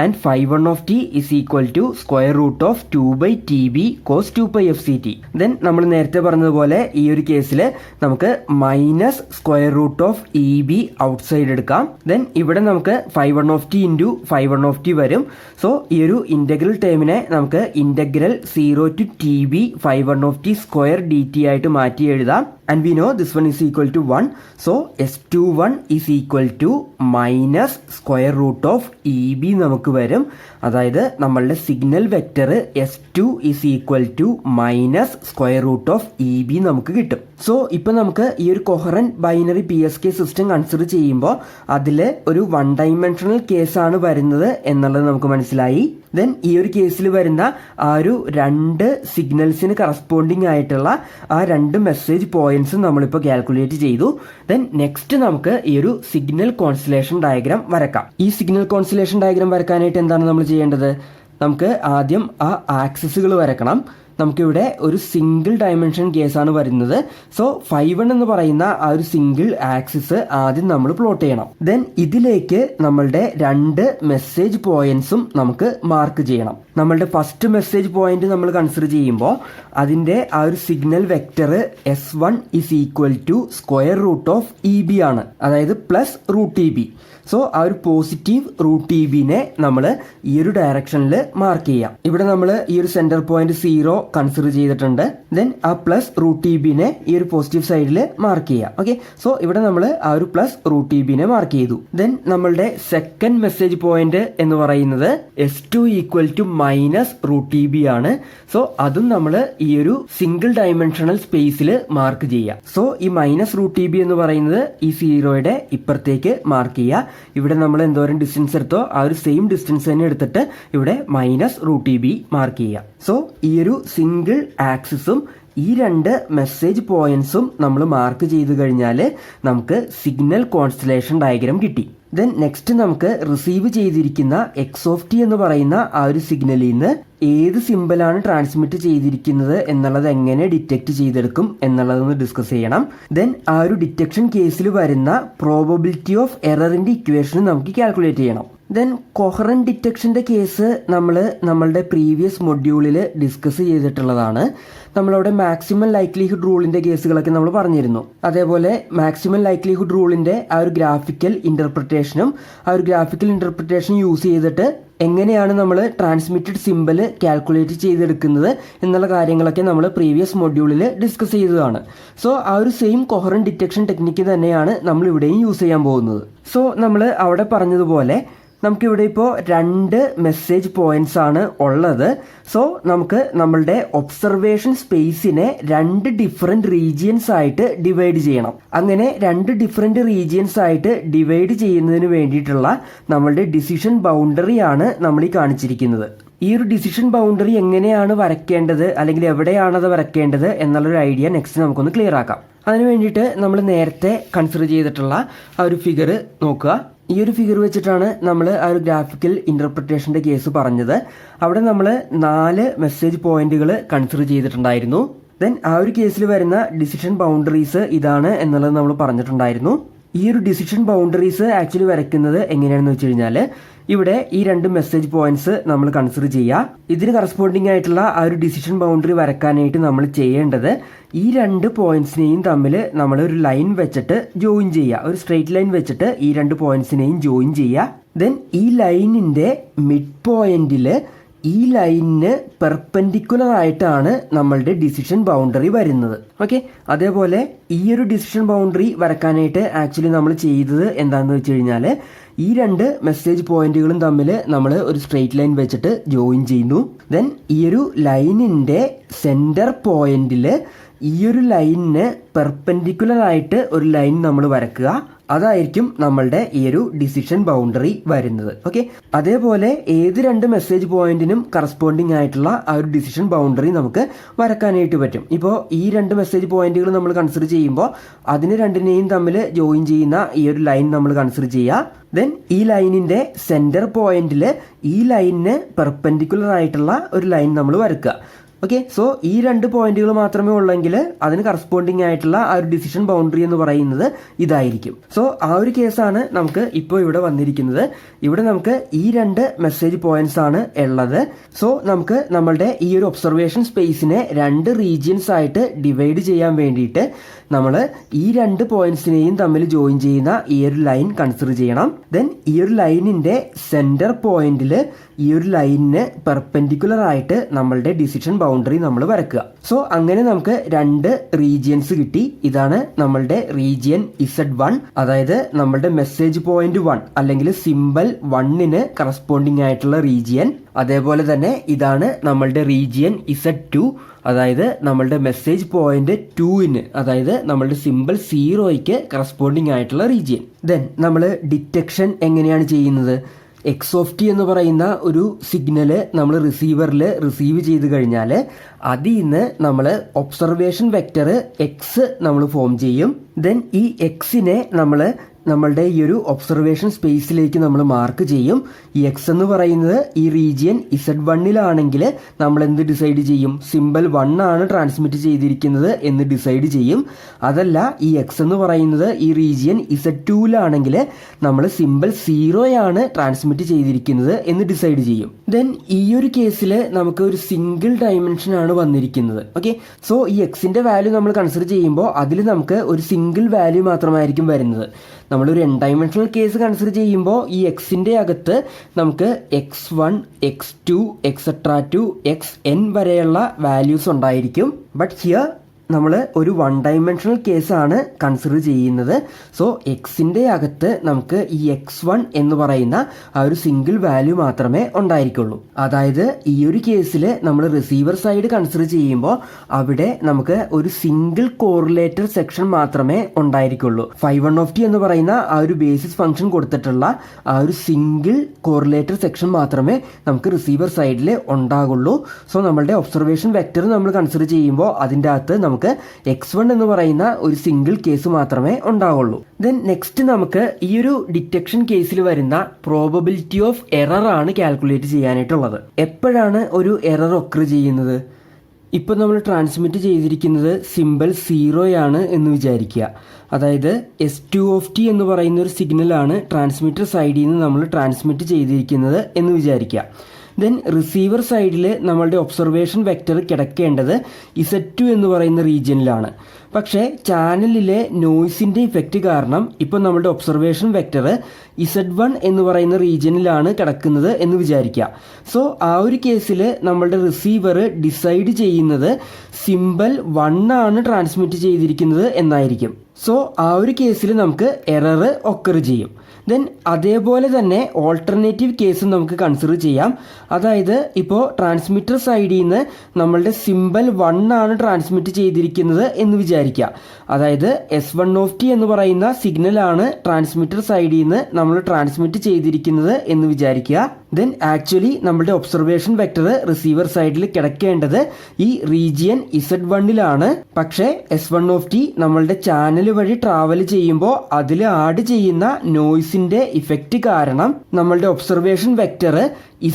and phi1 of t is equal to square root of 2 by TB cos 2 pi FCT. Then നമ്മൾ നേരത്തെ പറഞ്ഞതുപോലെ ഈ ഒരു കേസിൽ നമുക്ക് minus square root of EB outside എടുക്കാം. ദെൻ ഇവിടെ നമുക്ക് phi1 of t into phi1 of t വരും. സോ ഈ ഒരു ഇൻ്റഗ്രൽ ടേമിനെ നമുക്ക് integral 0 to TB phi1 of t square dt ആയിട്ട് മാറ്റി എഴുതാം. And we know this one is equal to 1. So S21 is equal to minus square root of EB നമുക്ക് വരും. അതായത് നമ്മളുടെ signal vector S2 is equal to minus square root of EB നമുക്ക് കിട്ടും. സോ ഇപ്പം നമുക്ക് ഈ ഒരു coherent binary PSK system consider ചെയ്യുമ്പോൾ അതിൽ ഒരു 1 ഡൈമെൻഷണൽ കേസാണ് വരുന്നത് എന്നുള്ളത് നമുക്ക് മനസ്സിലായി. ദെൻ ഈ ഒരു കേസിൽ വരുന്ന ആ ഒരു 2 സിഗ്നൽസിന് കറസ്പോണ്ടിങ് ആയിട്ടുള്ള ആ 2 മെസ്സേജ് പോയിന്റ്സ് നമ്മളിപ്പോൾ കാൽക്കുലേറ്റ് ചെയ്തു. ദെൻ നെക്സ്റ്റ് നമുക്ക് ഈ ഒരു സിഗ്നൽ കോൺസ്റ്റലേഷൻ ഡയഗ്രാം വരക്കാം. ഈ സിഗ്നൽ കോൺസ്റ്റലേഷൻ ഡയഗ്രാം വരക്കാനായിട്ട് എന്താണ് നമ്മൾ ചെയ്യേണ്ടത്? നമുക്ക് ആദ്യം ആ ആക്സിസുകൾ വരക്കണം. നമുക്കിവിടെ ഒരു സിംഗിൾ ഡയമെൻഷൻ കേസാണ് വരുന്നത്. സോ 5 എന്ന് പറയുന്ന ആ ഒരു സിംഗിൾ ആക്സിസ് ആദ്യം നമ്മൾ പ്ലോട്ട് ചെയ്യണം. ദെൻ ഇതിലേക്ക് നമ്മളുടെ 2 മെസ്സേജ് പോയിന്റ്സും നമുക്ക് മാർക്ക് ചെയ്യണം. നമ്മളുടെ ഫസ്റ്റ് മെസ്സേജ് പോയിന്റ് നമ്മൾ കൺസിഡർ ചെയ്യുമ്പോൾ അതിൻ്റെ ആ ഒരു signal vector S1 is equal to square root of EB ആണ്, അതായത് പ്ലസ് റൂട്ട് EB. സോ ആ ഒരു പോസിറ്റീവ് റൂട്ട് EBനെ നമ്മൾ ഈ ഒരു ഡയറക്ഷനിൽ മാർക്ക് ചെയ്യാം. ഇവിടെ നമ്മൾ ഈ ഒരു സെന്റർ പോയിന്റ് 0 കൺസിഡർ ചെയ്തിട്ടുണ്ട്. ദെൻ ആ പ്ലസ് റൂട്ട് EBനെ ഈ ഒരു പോസിറ്റീവ് സൈഡിൽ മാർക്ക് ചെയ്യാം. ഓക്കെ, സോ ഇവിടെ നമ്മൾ ആ ഒരു പ്ലസ് റൂട്ട് EBനെ മാർക്ക് ചെയ്തു. ദെൻ നമ്മളുടെ സെക്കൻഡ് മെസ്സേജ് പോയിന്റ് എന്ന് പറയുന്നത് S2 equal to minus root EB ആണ്. സോ അതും നമ്മൾ ഈ ഒരു സിംഗിൾ ഡയമെൻഷണൽ സ്പേസിൽ മാർക്ക് ചെയ്യാം. സോ ഈ മൈനസ് റൂട്ട് EB എന്ന് പറയുന്നത് ഈ 0യുടെ ഇപ്പുറത്തേക്ക് മാർക്ക് ചെയ്യുക. ഇവിടെ നമ്മൾ എന്തോരം ഡിസ്റ്റൻസ് എടുത്തോ ആ ഒരു സെയിം ഡിസ്റ്റൻസ് തന്നെ എടുത്തിട്ട് ഇവിടെ മൈനസ് റൂട്ട് EB മാർക്ക് ചെയ്യാം. സോ ഈ ഒരു സിംഗിൾ ആക്സിസും ഈ 2 മെസ്സേജ് പോയിന്റ്സും നമ്മൾ മാർക്ക് ചെയ്ത് കഴിഞ്ഞാൽ നമുക്ക് സിഗ്നൽ കോൺസ്റ്റലേഷൻ ഡയഗ്രാം കിട്ടി. ദെൻ നെക്സ്റ്റ് നമുക്ക് റിസീവ് ചെയ്തിരിക്കുന്ന x എന്ന് പറയുന്ന ആ ഒരു സിഗ്നലിൽ നിന്ന് ഏത് സിമ്പലാണ് ട്രാൻസ്മിറ്റ് ചെയ്തിരിക്കുന്നത് എന്നുള്ളത് എങ്ങനെ ഡിറ്റക്ട് ചെയ്തെടുക്കും എന്നുള്ളതൊന്ന് ഡിസ്കസ് ചെയ്യണം. ദെൻ ആ ഒരു ഡിറ്റക്ഷൻ കേസിൽ വരുന്ന പ്രോബബിലിറ്റി ഓഫ് എററിന്റെ ഇക്വേഷൻ നമുക്ക് കാൽക്കുലേറ്റ് ചെയ്യണം. ദെൻ കൊഹറന്റ് ഡിറ്റക്ഷന്റെ കേസ് നമ്മളുടെ പ്രീവിയസ് മൊഡ്യൂളിൽ ഡിസ്കസ് ചെയ്തിട്ടുള്ളതാണ്. നമ്മളവിടെ മാക്സിമം ലൈക്ലിഹുഡ് റൂളിന്റെ കേസുകളൊക്കെ നമ്മൾ പറഞ്ഞിരുന്നു. അതേപോലെ മാക്സിമം ലൈക്ലിഹുഡ് റൂളിന്റെ ആ ഒരു ഗ്രാഫിക്കൽ ഇന്റർപ്രിട്ടേഷനും ആ ഒരു ഗ്രാഫിക്കൽ ഇന്റർപ്രിട്ടേഷൻ യൂസ് ചെയ്തിട്ട് എങ്ങനെയാണ് നമ്മൾ ട്രാൻസ്മിറ്റഡ് സിമ്പൽ കാൽക്കുലേറ്റ് ചെയ്തെടുക്കുന്നത് എന്നുള്ള കാര്യങ്ങളൊക്കെ നമ്മൾ പ്രീവിയസ് മൊഡ്യൂളിൽ ഡിസ്കസ് ചെയ്തതാണ്. സോ ആ ഒരു സെയിം കൊഹറന്റ് ഡിറ്റക്ഷൻ ടെക്നിക്ക് തന്നെയാണ് നമ്മൾ ഇവിടെയും യൂസ് ചെയ്യാൻ പോകുന്നത്. സോ നമ്മൾ അവിടെ പറഞ്ഞതുപോലെ നമുക്കിവിടെ ഇപ്പോൾ 2 മെസ്സേജ് പോയിന്റ്സ് ആണ് ഉള്ളത്. സോ നമുക്ക് നമ്മളുടെ ഒബ്സർവേഷൻ സ്പേസിനെ 2 ഡിഫറെന്റ് റീജിയൻസ് ആയിട്ട് ഡിവൈഡ് ചെയ്യണം. അങ്ങനെ 2 ഡിഫറെന്റ് റീജിയൻസ് ആയിട്ട് ഡിവൈഡ് ചെയ്യുന്നതിന് വേണ്ടിയിട്ടുള്ള നമ്മളുടെ ഡിസിഷൻ ബൗണ്ടറി ആണ് നമ്മൾ ഈ കാണിച്ചിരിക്കുന്നത്. ഈ ഒരു ഡിസിഷൻ ബൗണ്ടറി എങ്ങനെയാണ് വരയ്ക്കേണ്ടത് അല്ലെങ്കിൽ എവിടെയാണത് വരയ്ക്കേണ്ടത് എന്നുള്ളൊരു ഐഡിയ നെക്സ്റ്റ് നമുക്കൊന്ന് ക്ലിയർ ആക്കാം. അതിന് വേണ്ടിയിട്ട് നമ്മൾ നേരത്തെ കൺസിഡർ ചെയ്തിട്ടുള്ള ആ ഒരു ഫിഗർ നോക്കുക. ഈ ഒരു ഫിഗർ വെച്ചിട്ടാണ് നമ്മൾ ആ ഒരു ഗ്രാഫിക്കൽ ഇന്റർപ്രിട്ടേഷന്റെ കേസ് പറഞ്ഞത്. അവിടെ നമ്മൾ 4 മെസ്സേജ് പോയിന്റുകൾ കൺസിഡർ ചെയ്തിട്ടുണ്ടായിരുന്നു. ദെൻ ആ ഒരു കേസിൽ വരുന്ന ഡിസിഷൻ ബൗണ്ടറീസ് ഇതാണ് എന്നുള്ളത് നമ്മൾ പറഞ്ഞിട്ടുണ്ടായിരുന്നു. ഈ ഒരു ഡിസിഷൻ ബൗണ്ടറീസ് ആക്ച്വലി വരയ്ക്കുന്നത് എങ്ങനെയാണെന്ന് വെച്ച് കഴിഞ്ഞാൽ ഇവിടെ ഈ 2 മെസ്സേജ് പോയിന്റ്സ് നമ്മൾ കൺസിഡർ ചെയ്യുക. ഇതിന് കറസ്പോണ്ടിങ് ആയിട്ടുള്ള ആ ഒരു ഡിസിഷൻ ബൗണ്ടറി വരയ്ക്കാനായിട്ട് നമ്മൾ ചെയ്യേണ്ടത് ഈ 2 പോയിന്റ്സിനെയും തമ്മിൽ നമ്മൾ ഒരു ലൈൻ വെച്ചിട്ട് ജോയിൻ ചെയ്യുക. ഒരു സ്ട്രെയിറ്റ് ലൈൻ വെച്ചിട്ട് ഈ 2 പോയിന്റ്സിനെയും ജോയിൻ ചെയ്യുക. ദെൻ ഈ ലൈനിന്റെ മിഡ് പോയിന്റിൽ ഈ ലൈനിന് പെർപെൻഡിക്കുലർ ആയിട്ടാണ് നമ്മളുടെ ഡിസിഷൻ ബൗണ്ടറി വരുന്നത്. ഓക്കെ, അതേപോലെ ഈ ഒരു ഡിസിഷൻ ബൗണ്ടറി വരക്കാനായിട്ട് ആക്ച്വലി നമ്മൾ ചെയ്തത് എന്താണെന്ന് വെച്ച് കഴിഞ്ഞാൽ ഈ 2 മെസ്സേജ് പോയിന്റുകളും തമ്മിൽ നമ്മൾ ഒരു സ്ട്രെയിറ്റ് ലൈൻ വെച്ചിട്ട് ജോയിൻ ചെയ്യുന്നു. ദെൻ ഈ ഒരു ലൈനിന്റെ സെന്റർ പോയിന്റിൽ ഈ ഒരു ലൈനിന് പെർപെൻഡിക്കുലർ ആയിട്ട് ഒരു ലൈൻ നമ്മൾ വരക്കുക. അതായിരിക്കും നമ്മളുടെ ഈ ഒരു ഡിസിഷൻ ബൗണ്ടറി വരുന്നത്. ഓക്കെ, അതേപോലെ ഏത് 2 മെസ്സേജ് പോയിന്റിനും കറസ്പോണ്ടിങ് ആയിട്ടുള്ള ആ ഒരു ഡിസിഷൻ ബൗണ്ടറി നമുക്ക് വരക്കാനായിട്ട് പറ്റും. ഇപ്പോൾ ഈ 2 മെസ്സേജ് പോയിന്റുകൾ നമ്മൾ കൺസിഡർ ചെയ്യുമ്പോൾ അതിന് 2നെയും തമ്മിൽ ജോയിൻ ചെയ്യുന്ന ഈ ഒരു ലൈൻ നമ്മൾ കൺസിഡർ ചെയ്യുക. ദെൻ ഈ ലൈനിന്റെ സെന്റർ പോയിന്റിൽ ഈ ലൈനിന് പെർപെൻഡിക്കുലർ ആയിട്ടുള്ള ഒരു ലൈൻ നമ്മൾ വരക്കുക. ഓക്കെ, സോ ഈ 2 പോയിന്റുകൾ മാത്രമേ ഉള്ളെങ്കിൽ അതിന് കറസ്പോണ്ടിങ് ആയിട്ടുള്ള ആ ഒരു ഡിസിഷൻ ബൗണ്ടറി എന്ന് പറയുന്നത് ഇതായിരിക്കും. സോ ആ ഒരു കേസാണ് നമുക്ക് ഇപ്പോൾ ഇവിടെ വന്നിരിക്കുന്നത്. ഇവിടെ നമുക്ക് ഈ 2 മെസ്സേജ് പോയിന്റ്സ് ആണ് ഉള്ളത്. സോ നമുക്ക് നമ്മളുടെ ഈ ഒരു ഒബ്സർവേഷൻ സ്പേസിനെ 2 റീജിയൻസ് ആയിട്ട് ഡിവൈഡ് ചെയ്യാൻ വേണ്ടിയിട്ട് നമ്മൾ ഈ 2 പോയിന്റ്സിനെയും തമ്മിൽ ജോയിൻ ചെയ്യുന്ന ഈ ഒരു ലൈൻ കൺസിഡർ ചെയ്യണം. ദെൻ ഈ ഒരു ലൈനിന്റെ സെന്റർ പോയിന്റിൽ ഈ ഒരു ലൈനിന് പെർപെൻഡിക്കുലർ ആയിട്ട് നമ്മളുടെ ഡിസിഷൻ ബൗണ്ടറി നമ്മൾ വരക്കുക. സോ അങ്ങനെ നമുക്ക് 2 റീജിയൻസ് കിട്ടി. ഇതാണ് നമ്മളുടെ റീജിയൻ Z1, അതായത് നമ്മളുടെ മെസ്സേജ് പോയിന്റ് 1 അല്ലെങ്കിൽ സിമ്പൽ 1ന് കറസ്പോണ്ടിങ് ആയിട്ടുള്ള റീജിയൻ. അതേപോലെ തന്നെ ഇതാണ് നമ്മളുടെ റീജിയൻ Z2, അതായത് നമ്മളുടെ മെസ്സേജ് പോയിന്റ് 2ന്, അതായത് നമ്മളുടെ സിമ്പിൾ 0യ്ക്ക് കറസ്പോണ്ടിങ് ആയിട്ടുള്ള റീജിയൻ. ദെൻ നമ്മൾ ഡിറ്റക്ഷൻ എങ്ങനെയാണ് ചെയ്യുന്നത്? x എന്ന് പറയുന്ന ഒരു സിഗ്നല് നമ്മൾ റിസീവറിൽ റിസീവ് ചെയ്ത് കഴിഞ്ഞാൽ അതിൽ നിന്ന് നമ്മൾ ഒബ്സർവേഷൻ വെക്ടർ x നമ്മൾ ഫോം ചെയ്യും. ദെൻ ഈ എക്സിനെ നമ്മൾ നമ്മളുടെ ഈ ഒരു ഒബ്സർവേഷൻ സ്പേസിലേക്ക് നമ്മൾ മാർക്ക് ചെയ്യും. ഈ എക്സ് എന്ന് പറയുന്നത് ഈ റീജിയൻ Z1-ലാണെങ്കിൽ നമ്മൾ എന്ത് ഡിസൈഡ് ചെയ്യും? സിമ്പിൾ 1 ആണ് ട്രാൻസ്മിറ്റ് ചെയ്തിരിക്കുന്നത് എന്ന് ഡിസൈഡ് ചെയ്യും. അതല്ല ഈ എക്സ് എന്ന് പറയുന്നത് ഈ റീജിയൻ Z2-ലാണെങ്കിൽ നമ്മൾ സിമ്പിൾ 0 ആണ് ട്രാൻസ്മിറ്റ് ചെയ്തിരിക്കുന്നത് എന്ന് ഡിസൈഡ് ചെയ്യും. ദെൻ ഈ ഒരു കേസിൽ നമുക്ക് ഒരു സിംഗിൾ ഡയമെൻഷൻ ആണ് വന്നിരിക്കുന്നത്. ഓക്കെ, സോ ഈ എക്സിന്റെ വാല്യൂ നമ്മൾ കൺസിഡർ ചെയ്യുമ്പോൾ അതിൽ നമുക്ക് ഒരു സിംഗിൾ വാല്യൂ മാത്രമായിരിക്കും വരുന്നത്. നമ്മളൊരു n ഡയമെൻഷണൽ കേസ് കൺസിഡർ ചെയ്യുമ്പോൾ ഈ എക്സിൻ്റെ അകത്ത് നമുക്ക് x1, x2, etc. xn വരെയുള്ള വാല്യൂസ് ഉണ്ടായിരിക്കും. ബട്ട് ഹിയർ നമ്മൾ ഒരു 1 ഡയമെൻഷണൽ കേസാണ് കൺസിഡർ ചെയ്യുന്നത്. സോ എക്സിൻ്റെ അകത്ത് നമുക്ക് ഈ x1 എന്ന് പറയുന്ന ആ ഒരു സിംഗിൾ വാല്യൂ മാത്രമേ ഉണ്ടായിരിക്കുള്ളൂ. അതായത് ഈ ഒരു കേസിൽ നമ്മൾ റിസീവർ സൈഡ് കൺസിഡർ ചെയ്യുമ്പോൾ അവിടെ നമുക്ക് ഒരു സിംഗിൾ കോറിലേറ്റർ സെക്ഷൻ മാത്രമേ ഉണ്ടായിരിക്കുള്ളൂ. φ1 എന്ന് പറയുന്ന ആ ഒരു ബേസിസ് ഫംഗ്ഷൻ കൊടുത്തിട്ടുള്ള ആ ഒരു സിംഗിൾ കോറിലേറ്റർ സെക്ഷൻ മാത്രമേ നമുക്ക് റിസീവർ സൈഡിൽ ഉണ്ടാകുള്ളൂ. സോ നമ്മളുടെ ഒബ്സർവേഷൻ വെക്ടർ നമ്മൾ കൺസിഡർ ചെയ്യുമ്പോൾ അതിൻ്റെ അകത്ത് നമുക്ക് x1 എന്ന് പറയുന്ന ഒരു സിംഗിൾ കേസ് മാത്രമേ ഉണ്ടാവുള്ളൂ. ദെൻ നെക്സ്റ്റ് നമുക്ക് ഈ ഒരു ഡിറ്റക്ഷൻ കേസിൽ വരുന്ന പ്രോബബിലിറ്റി ഓഫ് എറർ ആണ് കാൽക്കുലേറ്റ് ചെയ്യാനായിട്ടുള്ളത്. എപ്പോഴാണ് ഒരു എറർ ഒക്കർ ചെയ്യുന്നത്? ഇപ്പോൾ നമ്മൾ ട്രാൻസ്മിറ്റ് ചെയ്തിരിക്കുന്നത് സിമ്പിൾ 0 ആണ് എന്ന് വിചാരിക്കുക. അതായത് S2 എന്ന് പറയുന്ന ഒരു സിഗ്നലാണ് ട്രാൻസ്മിറ്റർ സൈഡിൽ നിന്ന് നമ്മൾ ട്രാൻസ്മിറ്റ് ചെയ്തിരിക്കുന്നത് എന്ന് വിചാരിക്കുക. ദെൻ റിസീവർ സൈഡിൽ നമ്മളുടെ ഒബ്സർവേഷൻ വെക്ടർ കിടക്കേണ്ടത് Z2 എന്ന് പറയുന്ന റീജിയനിലാണ്. പക്ഷേ ചാനലിലെ നോയ്സിൻ്റെ ഇഫക്റ്റ് കാരണം ഇപ്പോൾ നമ്മളുടെ ഒബ്സർവേഷൻ വെക്ടർ Z1 എന്ന് പറയുന്ന റീജിയനിലാണ് കിടക്കുന്നത് എന്ന് വിചാരിക്കുക. സോ ആ ഒരു കേസിൽ നമ്മളുടെ റിസീവർ ഡിസൈഡ് ചെയ്യുന്നത് സിമ്പിൾ 1 ആണ് ട്രാൻസ്മിറ്റ് ചെയ്തിരിക്കുന്നത് എന്നായിരിക്കും. സോ ആ ഒരു കേസിൽ നമുക്ക് എറർ ഒക്കർ ചെയ്യും. ദെൻ അതേപോലെ തന്നെ ഓൾട്ടർനേറ്റീവ് കേസും നമുക്ക് കൺസിഡർ ചെയ്യാം. അതായത് ഇപ്പോൾ ട്രാൻസ്മിറ്റർ സൈഡിൽ നിന്ന് നമ്മളുടെ സിമ്പിൾ 1 ആണ് ട്രാൻസ്മിറ്റ് ചെയ്തിരിക്കുന്നത് എന്ന് വിചാരിക്കുക. അതായത് S1 എന്ന് പറയുന്ന സിഗ്നലാണ് ട്രാൻസ്മിറ്റർ സൈഡിൽ നിന്ന് നമ്മൾ ട്രാൻസ്മിറ്റ് ചെയ്തിരിക്കുന്നത് എന്ന് വിചാരിക്കുക. ദെൻ ആക്ച്വലി നമ്മളുടെ ഒബ്സർവേഷൻ വെക്ടർ റിസീവർ സൈഡിൽ കിടക്കേണ്ടത് ഈ റീജിയൻ Z1-ലാണ്. പക്ഷേ S1 നമ്മളുടെ ചാനൽ വഴി ട്രാവൽ ചെയ്യുമ്പോൾ അതിൽ ആഡ് ചെയ്യുന്ന നോയ്സിന്റെ ഇഫക്റ്റ് കാരണം നമ്മളുടെ ഒബ്സർവേഷൻ വെക്ടർ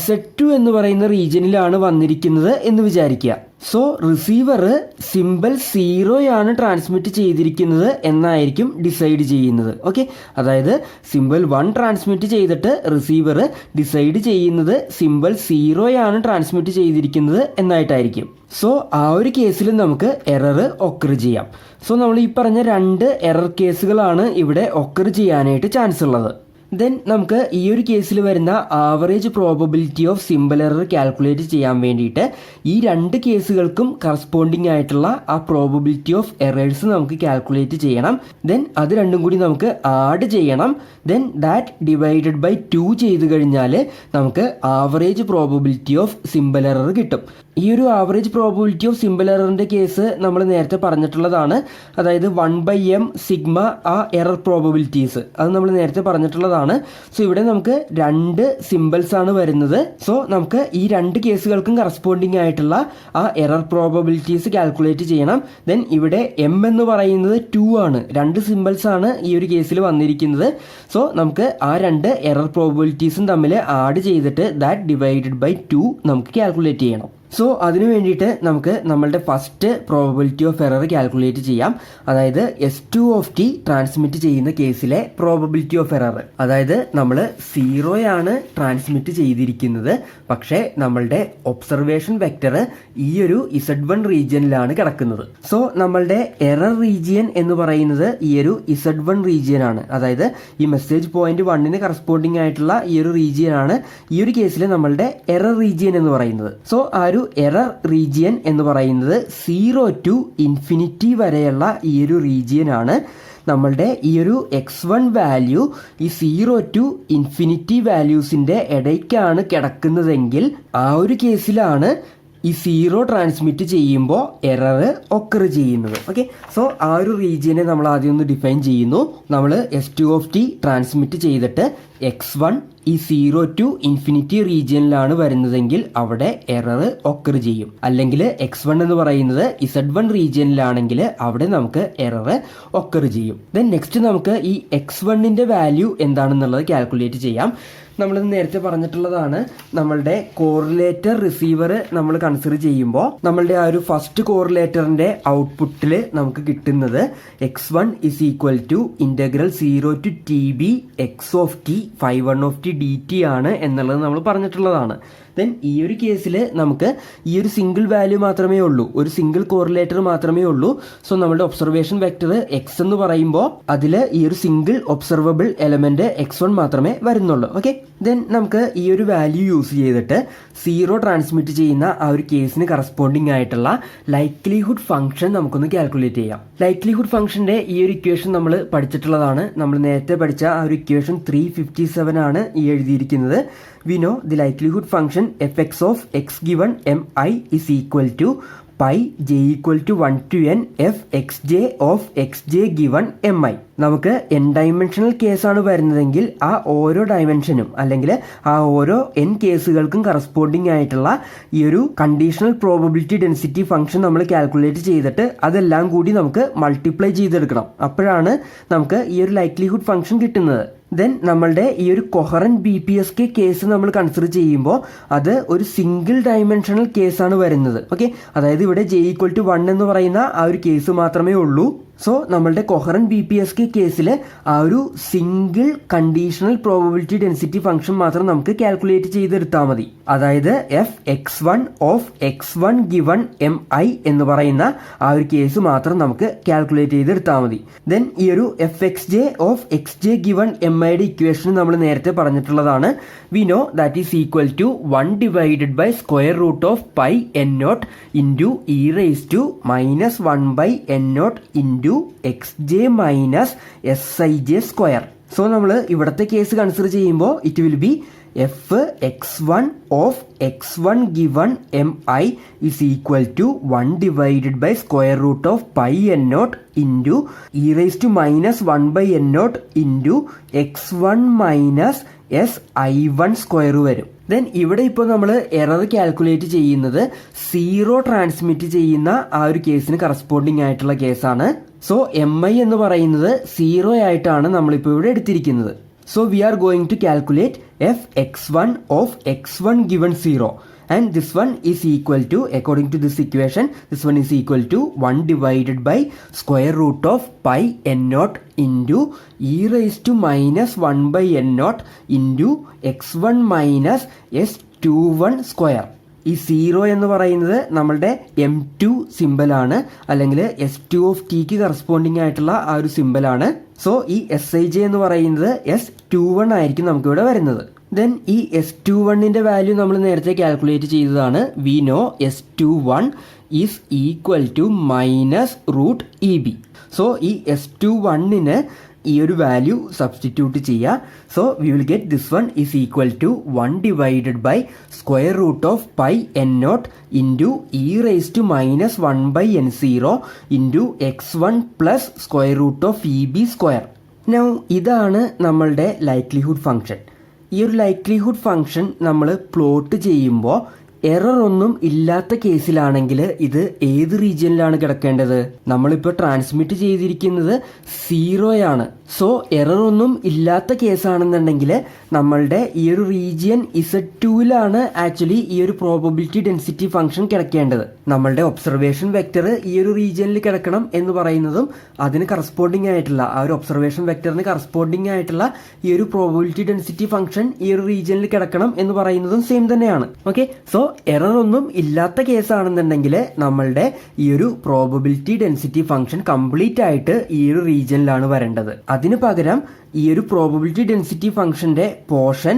Z2 എന്ന് പറയുന്ന റീജിയനിലാണ് വന്നിരിക്കുന്നത് എന്ന് വിചാരിക്കുക. സോ റിസീവർ സിമ്പിൾ 0 ആണ് ട്രാൻസ്മിറ്റ് ചെയ്തിരിക്കുന്നത് എന്നായിരിക്കും ഡിസൈഡ് ചെയ്യുന്നത്. ഓക്കെ, അതായത് സിമ്പിൾ 1 ട്രാൻസ്മിറ്റ് ചെയ്തിട്ട് റിസീവർ ഡിസൈഡ് ചെയ്യുന്നത് സിമ്പിൾ 0 ആണ് ട്രാൻസ്മിറ്റ് ചെയ്തിരിക്കുന്നത് എന്നായിട്ടായിരിക്കും. സോ ആ ഒരു കേസിൽ നമുക്ക് എറർ ഒക്കർ ചെയ്യാം. സോ നമ്മൾ ഈ പറഞ്ഞ 2 എറർ കേസുകളാണ് ഇവിടെ ഒക്കർ ചെയ്യാനായിട്ട് ചാൻസ് ഉള്ളത്. ദെൻ നമുക്ക് ഈ ഒരു കേസിൽ വരുന്ന average probability of symbol error calculate ചെയ്യാൻ വേണ്ടിയിട്ട് ഈ 2 കേസുകൾക്കും കറസ്പോണ്ടിങ് ആയിട്ടുള്ള ആ പ്രോബബിലിറ്റി ഓഫ് എറേഴ്സ് നമുക്ക് കാൽക്കുലേറ്റ് ചെയ്യണം. ദെൻ അത് രണ്ടും കൂടി നമുക്ക് ആഡ് ചെയ്യണം. ദെൻ ദാറ്റ് ഡിവൈഡഡ് ബൈ 2 ചെയ്ത് കഴിഞ്ഞാൽ നമുക്ക് average probability of symbol error കിട്ടും. ഈ ഒരു ആവറേജ് പ്രോബബിലിറ്റി ഓഫ് സിമ്പിൾ എററിൻ്റെ കേസ് നമ്മൾ നേരത്തെ പറഞ്ഞിട്ടുള്ളതാണ്. അതായത് 1/m സിഗ്മ ആ എറർ പ്രോബബിലിറ്റീസ് അത് നമ്മൾ നേരത്തെ പറഞ്ഞിട്ടുള്ളതാണ്. സോ ഇവിടെ നമുക്ക് 2 സിമ്പിൾസ് ആണ് വരുന്നത്. സോ നമുക്ക് ഈ 2 കേസുകൾക്കും കറസ്പോണ്ടിങ് ആയിട്ടുള്ള ആ എറർ പ്രോബബിലിറ്റീസ് കാൽക്കുലേറ്റ് ചെയ്യണം. ദെൻ ഇവിടെ m എന്ന് പറയുന്നത് 2 ആണ്. 2 സിമ്പിൾസ് ആണ് ഈ ഒരു കേസിൽ വന്നിരിക്കുന്നത്. സോ നമുക്ക് ആ 2 എറർ പ്രോബബിലിറ്റീസും തമ്മിൽ ആഡ് ചെയ്തിട്ട് ദാറ്റ് ഡിവൈഡഡ് ബൈ 2 നമുക്ക് കാൽക്കുലേറ്റ് ചെയ്യണം. സോ അതിനു വേണ്ടിയിട്ട് നമുക്ക് നമ്മളുടെ first probability of error calculate ചെയ്യാം. അതായത് S2 ട്രാൻസ്മിറ്റ് ചെയ്യുന്ന കേസിലെ പ്രോബബിലിറ്റി ഓഫ് എറർ. അതായത് നമ്മൾ 0 ആണ് ട്രാൻസ്മിറ്റ് ചെയ്തിരിക്കുന്നത്. പക്ഷേ നമ്മളുടെ ഒബ്സർവേഷൻ വെക്ടർ ഈ ഒരു Z1 റീജിയനിലാണ് കിടക്കുന്നത്. സോ നമ്മളുടെ എറർ റീജിയൻ എന്ന് പറയുന്നത് ഈ ഒരു Z1 റീജിയൻ ആണ്. അതായത് ഈ മെസ്സേജ് പോയിന്റ് 1 കറസ്പോണ്ടിങ് ആയിട്ടുള്ള ഈ ഒരു റീജിയൻ ആണ് ഈ ഒരു കേസിൽ നമ്മളുടെ എറർ റീജിയൻ എന്ന് പറയുന്നത്. സോ ആ ഒരു എറർ റീജിയൻ എന്ന് പറയുന്നത് 0 to ഇൻഫിനിറ്റി വരെയുള്ള ഈ ഒരു റീജിയൻ ആണ്. നമ്മളുടെ ഈ ഒരു x1 വാല്യൂ ഈ 0 to ഇൻഫിനിറ്റി വാല്യൂസിൻ്റെ ഇടയ്ക്കാണ് കിടക്കുന്നതെങ്കിൽ ആ ഒരു കേസിലാണ് ഈ 0 ട്രാൻസ്മിറ്റ് ചെയ്യുമ്പോൾ എറർ ഒക്കർ ചെയ്യുന്നത്. ഓക്കെ, സോ ആ ഒരു റീജിയനെ നമ്മൾ ആദ്യം ഒന്ന് ഡിഫൈൻ ചെയ്യുന്നു. നമ്മൾ S2 ട്രാൻസ്മിറ്റ് ചെയ്തിട്ട് x1 ഈ 0 ടു ഇൻഫിനിറ്റി റീജിയനിലാണ് വരുന്നതെങ്കിൽ അവിടെ എറർ ഒക്കർ ചെയ്യും. അല്ലെങ്കിൽ x1 എന്ന് പറയുന്നത് Z1 റീജിയനിലാണെങ്കിൽ അവിടെ നമുക്ക് എറർ ഒക്കർ ചെയ്യും. ദെൻ നെക്സ്റ്റ് നമുക്ക് ഈ x1ന്റെ വാല്യൂ എന്താണെന്നുള്ളത് കാൽക്കുലേറ്റ് ചെയ്യാം. നമ്മളിത് നേരത്തെ പറഞ്ഞിട്ടുള്ളതാണ്, നമ്മളുടെ കോറിലേറ്റർ റിസീവർ നമ്മൾ കൺസിഡർ ചെയ്യുമ്പോൾ നമ്മളുടെ ആ ഒരു ഫസ്റ്റ് കോറിലേറ്ററിന്റെ ഔട്ട്പുട്ടിൽ നമുക്ക് കിട്ടുന്നത് x1 is equal to integral 0 to TB x(t) φ1 dt ആണ് എന്നുള്ളത് നമ്മൾ പറഞ്ഞിട്ടുള്ളതാണ്. ദെൻ ഈ ഒരു കേസിൽ നമുക്ക് ഈ ഒരു സിംഗിൾ വാല്യൂ മാത്രമേ ഉള്ളൂ, ഒരു സിംഗിൾ കോറിലേറ്റർ മാത്രമേ ഉള്ളൂ. സോ നമ്മുടെ ഒബ്സർവേഷൻ വെക്ടർ എക്സ് എന്ന് പറയുമ്പോൾ അതിൽ ഈ ഒരു സിംഗിൾ ഒബ്സർവബിൾ എലമെന്റ് x1 മാത്രമേ വരുന്നുള്ളൂ. ഓക്കെ, ദെൻ നമുക്ക് ഈ ഒരു വാല്യൂ യൂസ് ചെയ്തിട്ട് 0 ട്രാൻസ്മിറ്റ് ചെയ്യുന്ന ആ ഒരു കേസിന് കറസ്പോണ്ടിങ് ആയിട്ടുള്ള ലൈക്ലിഹുഡ് ഫംഗ്ഷൻ നമുക്കൊന്ന് കാൽക്കുലേറ്റ് ചെയ്യാം. ലൈക്ലിഹുഡ് ഫംഗ്ഷന്റെ ഈ ഒരു ഇക്വേഷൻ നമ്മൾ പഠിച്ചിട്ടുള്ളതാണ്. നമ്മൾ നേരത്തെ പഠിച്ച ആ ഒരു ഇക്വേഷൻ 357 ആണ് ഈ എഴുതിയിരിക്കുന്നത്. We know the likelihood function fx of x given mi is equal to pi j equal to 1 to n f xj of xj given mi. നമുക്ക് n ഡയമെൻഷണൽ കേസാണ് വരുന്നതെങ്കിൽ ആ ഓരോ ഡയമെൻഷനും അല്ലെങ്കിൽ ആ ഓരോ n കേസുകൾക്കും കറസ്പോണ്ടിങ് ആയിട്ടുള്ള ഈ ഒരു കണ്ടീഷണൽ പ്രോബബിലിറ്റി ഡെൻസിറ്റി ഫംഗ്ഷൻ നമ്മൾ കാൽക്കുലേറ്റ് ചെയ്തിട്ട് അതെല്ലാം കൂടി നമുക്ക് മൾട്ടിപ്ലൈ ചെയ്തെടുക്കണം. അപ്പോഴാണ് നമുക്ക് ഈ ഒരു ലൈക്ലിഹുഡ് ഫംഗ്ഷൻ കിട്ടുന്നത്. ദെൻ നമ്മളുടെ ഈ ഒരു കൊഹറന്റ് BPSK കേസ് നമ്മൾ കൺസിഡർ ചെയ്യുമ്പോൾ അത് ഒരു സിംഗിൾ ഡയമെൻഷണൽ കേസാണ് വരുന്നത്. ഓക്കെ, അതായത് ഇവിടെ j ഈക്വൽ ടു 1 എന്ന് പറയുന്ന ആ ഒരു കേസ് മാത്രമേ ഉള്ളൂ. സോ നമ്മളുടെ കൊഹറന്റ് BPSK കേസിൽ ആ ഒരു single conditional probability density function മാത്രം നമുക്ക് കാൽക്കുലേറ്റ് ചെയ്തെടുത്താൽ മതി. അതായത് fx1 of x1 given mi എന്ന് പറയുന്ന ആ ഒരു കേസ് മാത്രം നമുക്ക് കാൽക്കുലേറ്റ് ചെയ്തെടുത്താൽ മതി. ദെൻ ഈ ഒരു fxj ഓഫ് xj ഗിവൺ miയുടെ ഇക്വേഷൻ നമ്മൾ നേരത്തെ പറഞ്ഞിട്ടുള്ളതാണ്. We know that is equal to 1 divided by square root of pi n0 into e raise to minus 1 by n0 into xj minus sij square. So നമ്മൾ ഇവിടുത്തെ കേസ് കൺസിഡർ ചെയ്യുമ്പോൾ it will be fx1 of x1 given mi is equal to 1 divided by square root of pi n0 into e raise to minus 1 by n0 into x1 minus si1 square വരും. ദെൻ ഇവിടെ ഇപ്പോൾ നമ്മൾ എറർ കാൽക്കുലേറ്റ് ചെയ്യുന്നത് 0 ട്രാൻസ്മിറ്റ് ചെയ്യുന്ന ആ ഒരു കേസിന് കറസ്പോണ്ടിങ് ആയിട്ടുള്ള കേസാണ്. സോ mi എന്ന് പറയുന്നത് 0 ആയിട്ടാണ് നമ്മളിപ്പോൾ ഇവിടെ എടുത്തിരിക്കുന്നത്. So we are going to calculate fx1 of x1 given 0 and this one is equal to, according to this equation, this one is equal to 1 divided by square root of pi n0 into e raised to minus 1 by n0 into x1 minus s21 square. ഈ 0 എന്ന് പറയുന്നത് നമ്മളുടെ M2 സിമ്പലാണ്, അല്ലെങ്കിൽ S2(t)ക്ക് കറസ്പോണ്ടിങ് ആയിട്ടുള്ള ആ ഒരു സിമ്പലാണ്. സോ ഈ Sij എന്ന് പറയുന്നത് S21 ആയിരിക്കും നമുക്കിവിടെ വരുന്നത്. ദെൻ ഈ S21ന്റെ വാല്യൂ നമ്മൾ നേരത്തെ കാൽക്കുലേറ്റ് ചെയ്തതാണ്. We know S21 is equal to minus root EB. So ഈ S21ന് ഈ ഒരു വാല്യൂ സബ്സ്റ്റിറ്റ്യൂട്ട് ചെയ്യുക. So we will get this one is equal to 1 divided by square root of pi n0 into e raise to minus 1 by n0 into x1 plus square root of EB square. Now ഇതാണ് നമ്മളുടെ ലൈക്ലിഹുഡ് ഫംഗ്ഷൻ. ഈ ഒരു ലൈക്ലിഹുഡ് ഫംഗ്ഷൻ നമ്മൾ പ്ലോട്ട് ചെയ്യുമ്പോൾ എറർ ഒന്നും ഇല്ലാത്ത കേസിലാണെങ്കിൽ ഇത് ഏത് റീജിയനിലാണ് കിടക്കേണ്ടത്? നമ്മളിപ്പോൾ ട്രാൻസ്മിറ്റ് ചെയ്തിരിക്കുന്നത് 0 ആണ്. സോ എറർ ഒന്നും ഇല്ലാത്ത കേസാണെന്നുണ്ടെങ്കിൽ നമ്മളുടെ ഈ ഒരു റീജിയൻ Z2ലാണ് ആക്ച്വലി ഈ ഒരു പ്രോബബിലിറ്റി ഡെൻസിറ്റി ഫംഗ്ഷൻ കിടക്കേണ്ടത്. നമ്മളുടെ ഒബ്സർവേഷൻ വെക്ടർ ഈ ഒരു റീജിയനിൽ കിടക്കണം എന്ന് പറയുന്നതും അതിന് കറസ്പോണ്ടിങ് ആയിട്ടുള്ള ആ ഒരു ഒബ്സർവേഷൻ വെക്ടറിന് കറസ്പോണ്ടിങ് ആയിട്ടുള്ള ഈ ഒരു പ്രോബബിലിറ്റി ഡെൻസിറ്റി ഫംഗ്ഷൻ ഈ ഒരു റീജിയനിൽ കിടക്കണം എന്ന് പറയുന്നതും സെയിം തന്നെയാണ്. ഓക്കെ, സോ എറർ ഒന്നും ഇല്ലാത്ത കേസാണെന്നുണ്ടെങ്കിൽ നമ്മളുടെ ഈ ഒരു പ്രോബബിലിറ്റി ഡെൻസിറ്റി ഫംഗ്ഷൻ കംപ്ലീറ്റ് ആയിട്ട് ഈ ഒരു റീജിയനിലാണ് വരേണ്ടത്. അതിന് പകരം ഈ ഒരു പ്രോബബിലിറ്റി ഡെൻസിറ്റി ഫംഗ്ഷന്റെ പോർഷൻ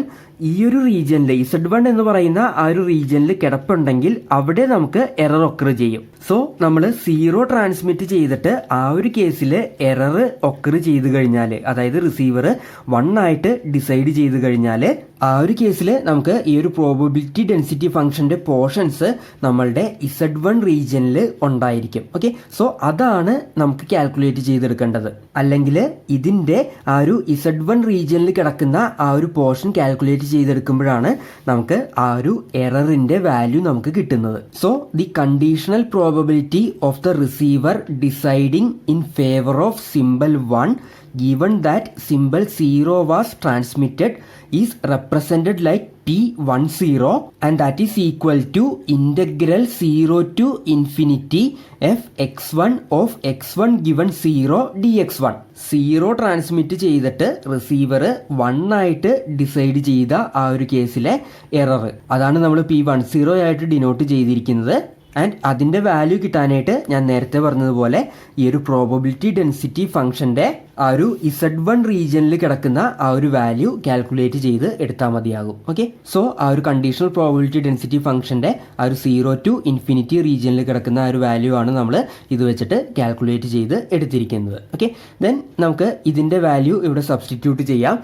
ഈ ഒരു റീജിയനിൽ Z1 എന്ന് പറയുന്ന ആ ഒരു റീജിയനിൽ കിടപ്പുണ്ടെങ്കിൽ അവിടെ നമുക്ക് എറർ ഒക്കർ ചെയ്യും. സോ നമ്മൾ 0 ട്രാൻസ്മിറ്റ് ചെയ്തിട്ട് ആ ഒരു കേസിൽ എറർ ഒക്കർ ചെയ്ത് കഴിഞ്ഞാൽ, അതായത് റിസീവർ 1 ആയിട്ട് ഡിസൈഡ് ചെയ്ത് കഴിഞ്ഞാൽ ആ ഒരു കേസിൽ നമുക്ക് ഈ ഒരു പ്രോബബിലിറ്റി ഡെൻസിറ്റി ഫംഗ്ഷന്റെ പോർഷൻസ് നമ്മളുടെ Z1 റീജിയനിൽ ഉണ്ടായിരിക്കും. ഓക്കെ, സോ അതാണ് നമുക്ക് കാൽക്കുലേറ്റ് ചെയ്തെടുക്കേണ്ടത്. അല്ലെങ്കിൽ ഇതിന്റെ ആ ഒരു Z1 റീജിയനിൽ കിടക്കുന്ന ആ ഒരു പോർഷൻ കാൽക്കുലേറ്റ് ചെയ്തെടുക്കുമ്പോഴാണ് നമുക്ക് ആ ഒരു എററിന്റെ വാല്യൂ നമുക്ക് കിട്ടുന്നത്. So the conditional probability of the receiver deciding in favour of symbol 1 given that symbol 0 was transmitted is represented like P10 and that is equal to integral 0 to infinity fx1 of x1 given 0 dx1. 0 transmit ചെയ്തിട്ട് റിസീവർ 1 ആയിട്ട് ഡിസൈഡ് ചെയ്ത ആ ഒരു കേസിലെ എറർ, അതാണ് നമ്മൾ P10 ആയിട്ട് ഡിനോട്ട് ചെയ്തിരിക്കുന്നത്. ആൻഡ് അതിൻ്റെ വാല്യൂ കിട്ടാനായിട്ട് ഞാൻ നേരത്തെ പറഞ്ഞതുപോലെ ഈ ഒരു പ്രോബബിലിറ്റി ഡെൻസിറ്റി ഫംഗ്ഷൻ്റെ ആ ഒരു Z1 റീജിയനിൽ കിടക്കുന്ന ആ ഒരു വാല്യൂ കാൽക്കുലേറ്റ് ചെയ്ത് എടുത്താൽ മതിയാകും. ഓക്കെ, സോ ആ ഒരു കണ്ടീഷണൽ പ്രോബബിലിറ്റി ഡെൻസിറ്റി ഫംഗ്ഷൻ്റെ ആ ഒരു 0 to infinity റീജിയനിൽ കിടക്കുന്ന ആ ഒരു വാല്യൂ ആണ് നമ്മൾ ഇത് വെച്ചിട്ട് കാൽക്കുലേറ്റ് ചെയ്ത് എടുത്തിരിക്കുന്നത്. ഓക്കെ, ദെൻ നമുക്ക് ഇതിൻ്റെ വാല്യൂ ഇവിടെ സബ്സ്റ്റിറ്റ്യൂട്ട് ചെയ്യാം.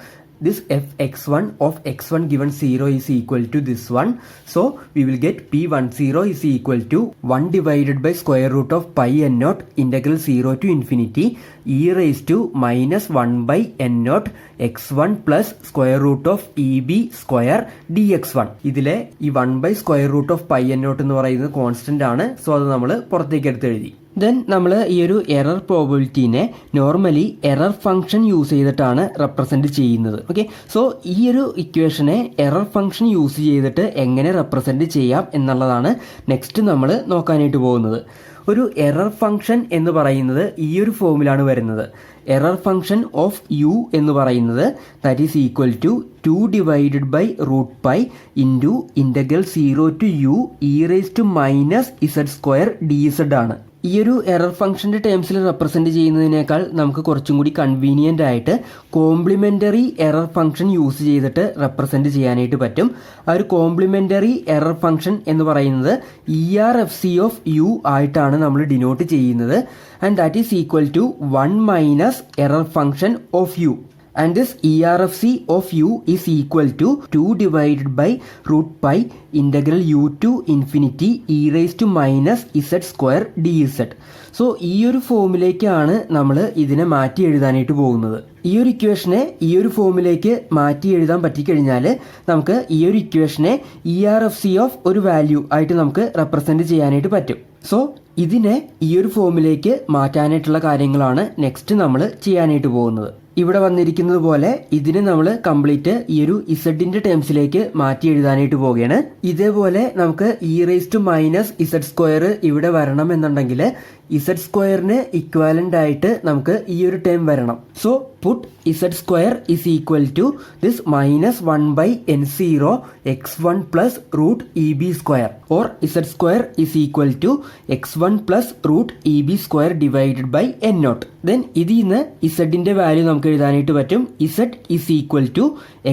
This fx1 of x1 given 0 is equal to this one. So we will get P10 is equal to 1 divided by square root of pi n naught integral 0 to infinity e raised to minus 1 by n naught x1 plus square root of eb square dx1. ഇതിലെ ഈ 1 by square root of pi n naught എന്ന് പറയുന്നത് കോൺസ്റ്റന്റ് ആണ്. സോ അത് നമ്മൾ പുറത്തേക്ക് എടുത്ത് എഴുതി. ദെൻ നമ്മൾ ഈ ഒരു എറർ പ്രോബബിലിറ്റീനെ നോർമലി എറർ ഫംഗ്ഷൻ യൂസ് ചെയ്തിട്ടാണ് റെപ്രസെൻറ്റ് ചെയ്യുന്നത്. ഓക്കെ, സോ ഈ ഒരു ഇക്വേഷനെ എറർ ഫംഗ്ഷൻ യൂസ് ചെയ്തിട്ട് എങ്ങനെ റെപ്രസെൻറ്റ് ചെയ്യാം എന്നുള്ളതാണ് നെക്സ്റ്റ് നമ്മൾ നോക്കാനായിട്ട് പോകുന്നത്. ഒരു എറർ ഫംഗ്ഷൻ എന്ന് പറയുന്നത് ഈ ഒരു ഫോമിലാണ് വരുന്നത്. എറർ ഫംഗ്ഷൻ ഓഫ് യു എന്ന് പറയുന്നത് that is equal to 2 divided by root pi into integral 0 to u e raise to minus z square d z ആണ്. ഈ ഒരു എറർ ഫംഗ്ഷൻ്റെ ടേംസിൽ റെപ്രസെൻറ്റ് ചെയ്യുന്നതിനേക്കാൾ നമുക്ക് കുറച്ചും കൂടി കൺവീനിയൻ്റ് ആയിട്ട് കോംപ്ലിമെൻ്ററി എറർ ഫംഗ്ഷൻ യൂസ് ചെയ്തിട്ട് റെപ്രസെൻറ്റ് ചെയ്യാനായിട്ട് പറ്റും. ആ ഒരു കോംപ്ലിമെൻ്ററി എറർ ഫംഗ്ഷൻ എന്ന് പറയുന്നത് ERFC ഓഫ് യു ആയിട്ടാണ് നമ്മൾ ഡിനോട്ട് ചെയ്യുന്നത്. And that is equal to 1 minus error function of u. And this ERFC of u is equal to 2 divided by root pi integral u to infinity e raised to minus z square dz. So ഈ ഒരു ഫോമിലേക്കാണ് നമ്മൾ ഇതിനെ മാറ്റി എഴുതാനായിട്ട് പോകുന്നത്. ഈ ഒരു ഇക്വേഷനെ ഈ ഒരു ഫോമിലേക്ക് മാറ്റി എഴുതാൻ പറ്റിക്കഴിഞ്ഞാൽ നമുക്ക് ഈ ഒരു ഇക്വേഷനെ ERFC ഓഫ് ഒരു വാല്യൂ ആയിട്ട് നമുക്ക് റെപ്രസെൻറ്റ് ചെയ്യാനായിട്ട് പറ്റും. സോ ഇതിനെ ഈ ഒരു ഫോമിലേക്ക് മാറ്റാനായിട്ടുള്ള കാര്യങ്ങളാണ് നെക്സ്റ്റ് നമ്മൾ ചെയ്യാനായിട്ട് പോകുന്നത്. ഇവിടെ വന്നിരിക്കുന്നത് പോലെ ഇതിനെ നമ്മൾ കംപ്ലീറ്റ് ഈ ഒരു ഇസഡിന്റെ ടേംസിലേക്ക് മാറ്റി എഴുതാനായിട്ട് പോവുകയാണ്. ഇതേപോലെ നമുക്ക് e raise to minus z square ഇവിടെ വരണം എന്നുണ്ടെങ്കിൽ ഇസഡ് സ്ക്വയറിന് ഇക്വാലന്റ് ആയിട്ട് നമുക്ക് ഈ ഒരു ടേം വരണം. So put z square is equal to this minus 1 by n0 x1 plus root e b square or z square is equal to x1 plus root e b square divided by N naught. Then ഇതിൽ നിന്ന് ഇസഡിന്റെ വാല്യൂ നമുക്ക് എഴുതാനായിട്ട് പറ്റും. Z is equal to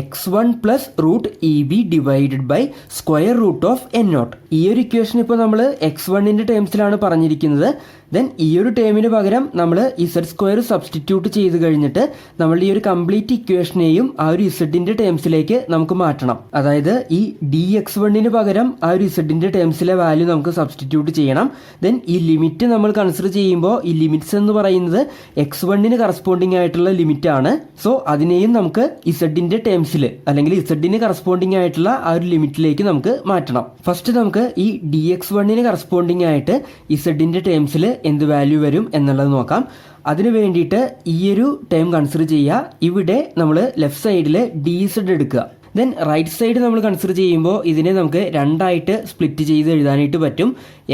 x1 plus root e B divided by square root of N naught. ഈ ഒരു ഇക്വേഷൻ ഇപ്പോൾ നമ്മൾ x1ന്റെ ടേംസിലാണ് പറഞ്ഞിരിക്കുന്നത്. ദെൻ ഈ ഒരു ടേമിന് പകരം നമ്മൾ ഇസഡ് സ്ക്വയർ സബ്സ്റ്റിറ്റ്യൂട്ട് ചെയ്ത് കഴിഞ്ഞിട്ട് നമ്മൾ ഈ ഒരു കംപ്ലീറ്റ് ഇക്വേഷനെയും ആ ഒരു ഇസഡിന്റെ ടേംസിലേക്ക് നമുക്ക് മാറ്റണം. അതായത് ഈ dx1ന് പകരം ആ ഒരു ഇസഡിന്റെ ടേംസിലെ വാല്യൂ നമുക്ക് സബ്സ്റ്റിറ്റ്യൂട്ട് ചെയ്യണം. ദെൻ ഈ ലിമിറ്റ് നമ്മൾ കൺസിഡർ ചെയ്യുമ്പോൾ ഈ ലിമിറ്റ്സ് എന്ന് പറയുന്നത് x1ന് കറസ്പോണ്ടിങ് ആയിട്ടുള്ള ലിമിറ്റ് ആണ്. സോ അതിനെയും നമുക്ക് ഇസഡിന്റെ ടേംസിൽ അല്ലെങ്കിൽ ഇസഡിന് കറസ്പോണ്ടിങ് ആയിട്ടുള്ള ആ ഒരു ലിമിറ്റിലേക്ക് നമുക്ക് മാറ്റണം. ഫസ്റ്റ് നമുക്ക് ഈ dx1ന് കറസ്പോണ്ടിങ് ആയിട്ട് ഇസഡിന്റെ ടേംസിൽ എന്ത് വാല്യൂ വരും എന്നുള്ളത് നോക്കാം. അതിനു വേണ്ടിയിട്ട് ഈ ഒരു ടേം കൺസിഡർ ചെയ്യുക. ഇവിടെ നമ്മൾ ലെഫ്റ്റ് സൈഡിൽ dz എടുക്കുക. ദെൻ റൈറ്റ് സൈഡ് നമ്മൾ കൺസിഡർ ചെയ്യുമ്പോൾ ഇതിനെ നമുക്ക് രണ്ടായിട്ട് സ്പ്ലിറ്റ് ചെയ്ത് എഴുതാനായിട്ട് പറ്റും.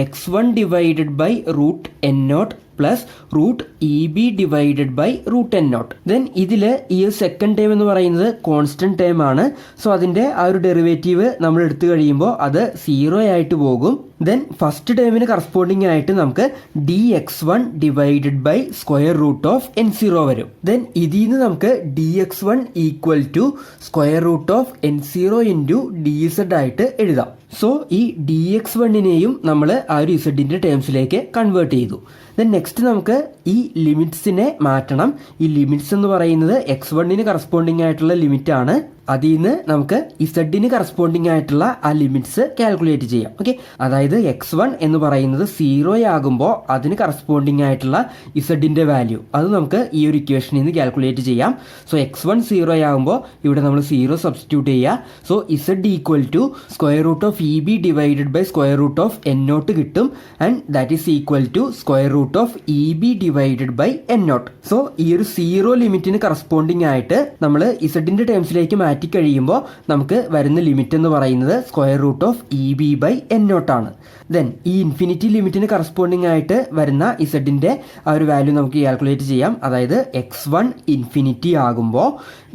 x1 divided by root n naught plus root e B divided by root n naught. Then ഇതിൽ ഈ സെക്കൻഡ് ടേം എന്ന് പറയുന്നത് കോൺസ്റ്റന്റ് ടേം ആണ്. സോ അതിൻ്റെ ആ ഒരു ഡെറിവേറ്റീവ് നമ്മൾ എടുത്തു കഴിയുമ്പോൾ അത് 0 ആയിട്ട് പോകും. ദെൻ ഫസ്റ്റ് ടേമിന് കറസ്പോണ്ടിങ് ആയിട്ട് നമുക്ക് dx1 divided by square root of n0 വരും. ദെൻ ഇതിൽ നിന്ന് നമുക്ക് dx1 equal to square root of n0 into dz ആയിട്ട് എഴുതാം. സോ ഈ dx1നെയും നമ്മൾ ആ ഒരു ഇസഡിൻ്റെ ടേംസിലേക്ക് കൺവേർട്ട് ചെയ്തു. ദെൻ നെക്സ്റ്റ് നമുക്ക് ഈ ലിമിറ്റ്സിനെ മാറ്റണം. ഈ ലിമിറ്റ്സ് എന്ന് പറയുന്നത് x1ന് കറസ്പോണ്ടിങ് ആയിട്ടുള്ള ലിമിറ്റ് ആണ്. അതിൽ നിന്ന് നമുക്ക് ഇസഡിന് കറസ്പോണ്ടിങ് ആയിട്ടുള്ള ആ ലിമിറ്റ്സ് കാൽക്കുലേറ്റ് ചെയ്യാം. ഓക്കെ, അതായത് x1 എന്ന് പറയുന്നത് 0 ആകുമ്പോൾ അതിന് കറസ്പോണ്ടിങ് ആയിട്ടുള്ള ഇസഡിൻ്റെ വാല്യൂ അത് നമുക്ക് ഈ ഒരു ഇക്വേഷനിൽ നിന്ന് കാൽക്കുലേറ്റ് ചെയ്യാം. സോ x1 0 ആകുമ്പോൾ ഇവിടെ നമ്മൾ 0 സബ്സ്റ്റിറ്റ്യൂട്ട് ചെയ്യുക. So Z equal to square root of E B divided by square root of N naught കിട്ടും. And that is equal to square root of E B divided by N naught. So ഈ ഒരു 0 ലിമിറ്റിന് കറസ്പോണ്ടിങ് ആയിട്ട് നമ്മൾ ഇസഡിൻ്റെ ടേംസിലേക്ക് മാറ്റി കഴിയുമ്പോൾ നമുക്ക് വരുന്ന ലിമിറ്റ് എന്ന് പറയുന്നത് square root of E b by N naught ആണ്. ദെൻ ഈ ഇൻഫിനിറ്റി ലിമിറ്റിന് കറസ്പോണ്ടിങ് ആയിട്ട് വരുന്ന ഇസഡിൻ്റെ ആ ഒരു വാല്യൂ നമുക്ക് കാൽക്കുലേറ്റ് ചെയ്യാം. അതായത് x1 ഇൻഫിനിറ്റി ആകുമ്പോൾ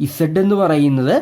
ഇസഡ് എന്ന് പറയുന്നത്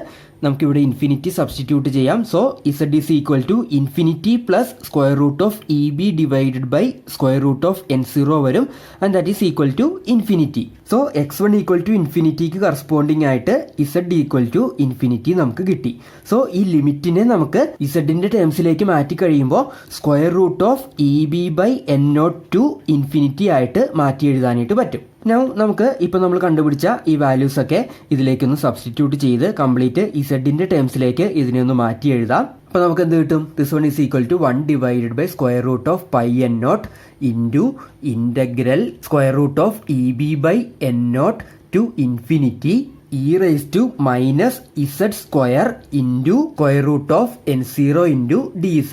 നമുക്കിവിടെ ഇൻഫിനിറ്റി സബ്സ്റ്റിറ്റ്യൂട്ട് ചെയ്യാം. So Z is equal to infinity plus square root of E B divided by square root of n0 വരും. And that is equal to infinity. So x1 equal to ഇൻഫിനിറ്റിക്ക് കറസ്പോണ്ടിങ് ആയിട്ട് ഇസഡ് ഈക്വൽ ടു ഇൻഫിനിറ്റി നമുക്ക് കിട്ടി. സോ ഈ ലിമിറ്റിനെ നമുക്ക് ഇസഡിൻ്റെ ടേംസിലേക്ക് മാറ്റി കഴിയുമ്പോൾ square root of E b by N naught to infinity ആയിട്ട് മാറ്റി എഴുതാനായിട്ട് പറ്റും. നൗ നമുക്ക് ഇപ്പോൾ നമ്മൾ കണ്ടുപിടിച്ച ഈ വാല്യൂസ് ഒക്കെ ഇതിലേക്കൊന്ന് സബ്സ്റ്റിറ്റ്യൂട്ട് ചെയ്ത് കംപ്ലീറ്റ് ഇസഡിൻ്റെ ടേംസിലേക്ക് ഇതിനെ ഒന്ന് മാറ്റി എഴുതാം. അപ്പോൾ നമുക്ക് എന്ത് കിട്ടും? This one is equal to 1 divided by square root of pi n naught into integral square root of E b by N naught to infinity e rise to minus z square into square root of n0 into dz.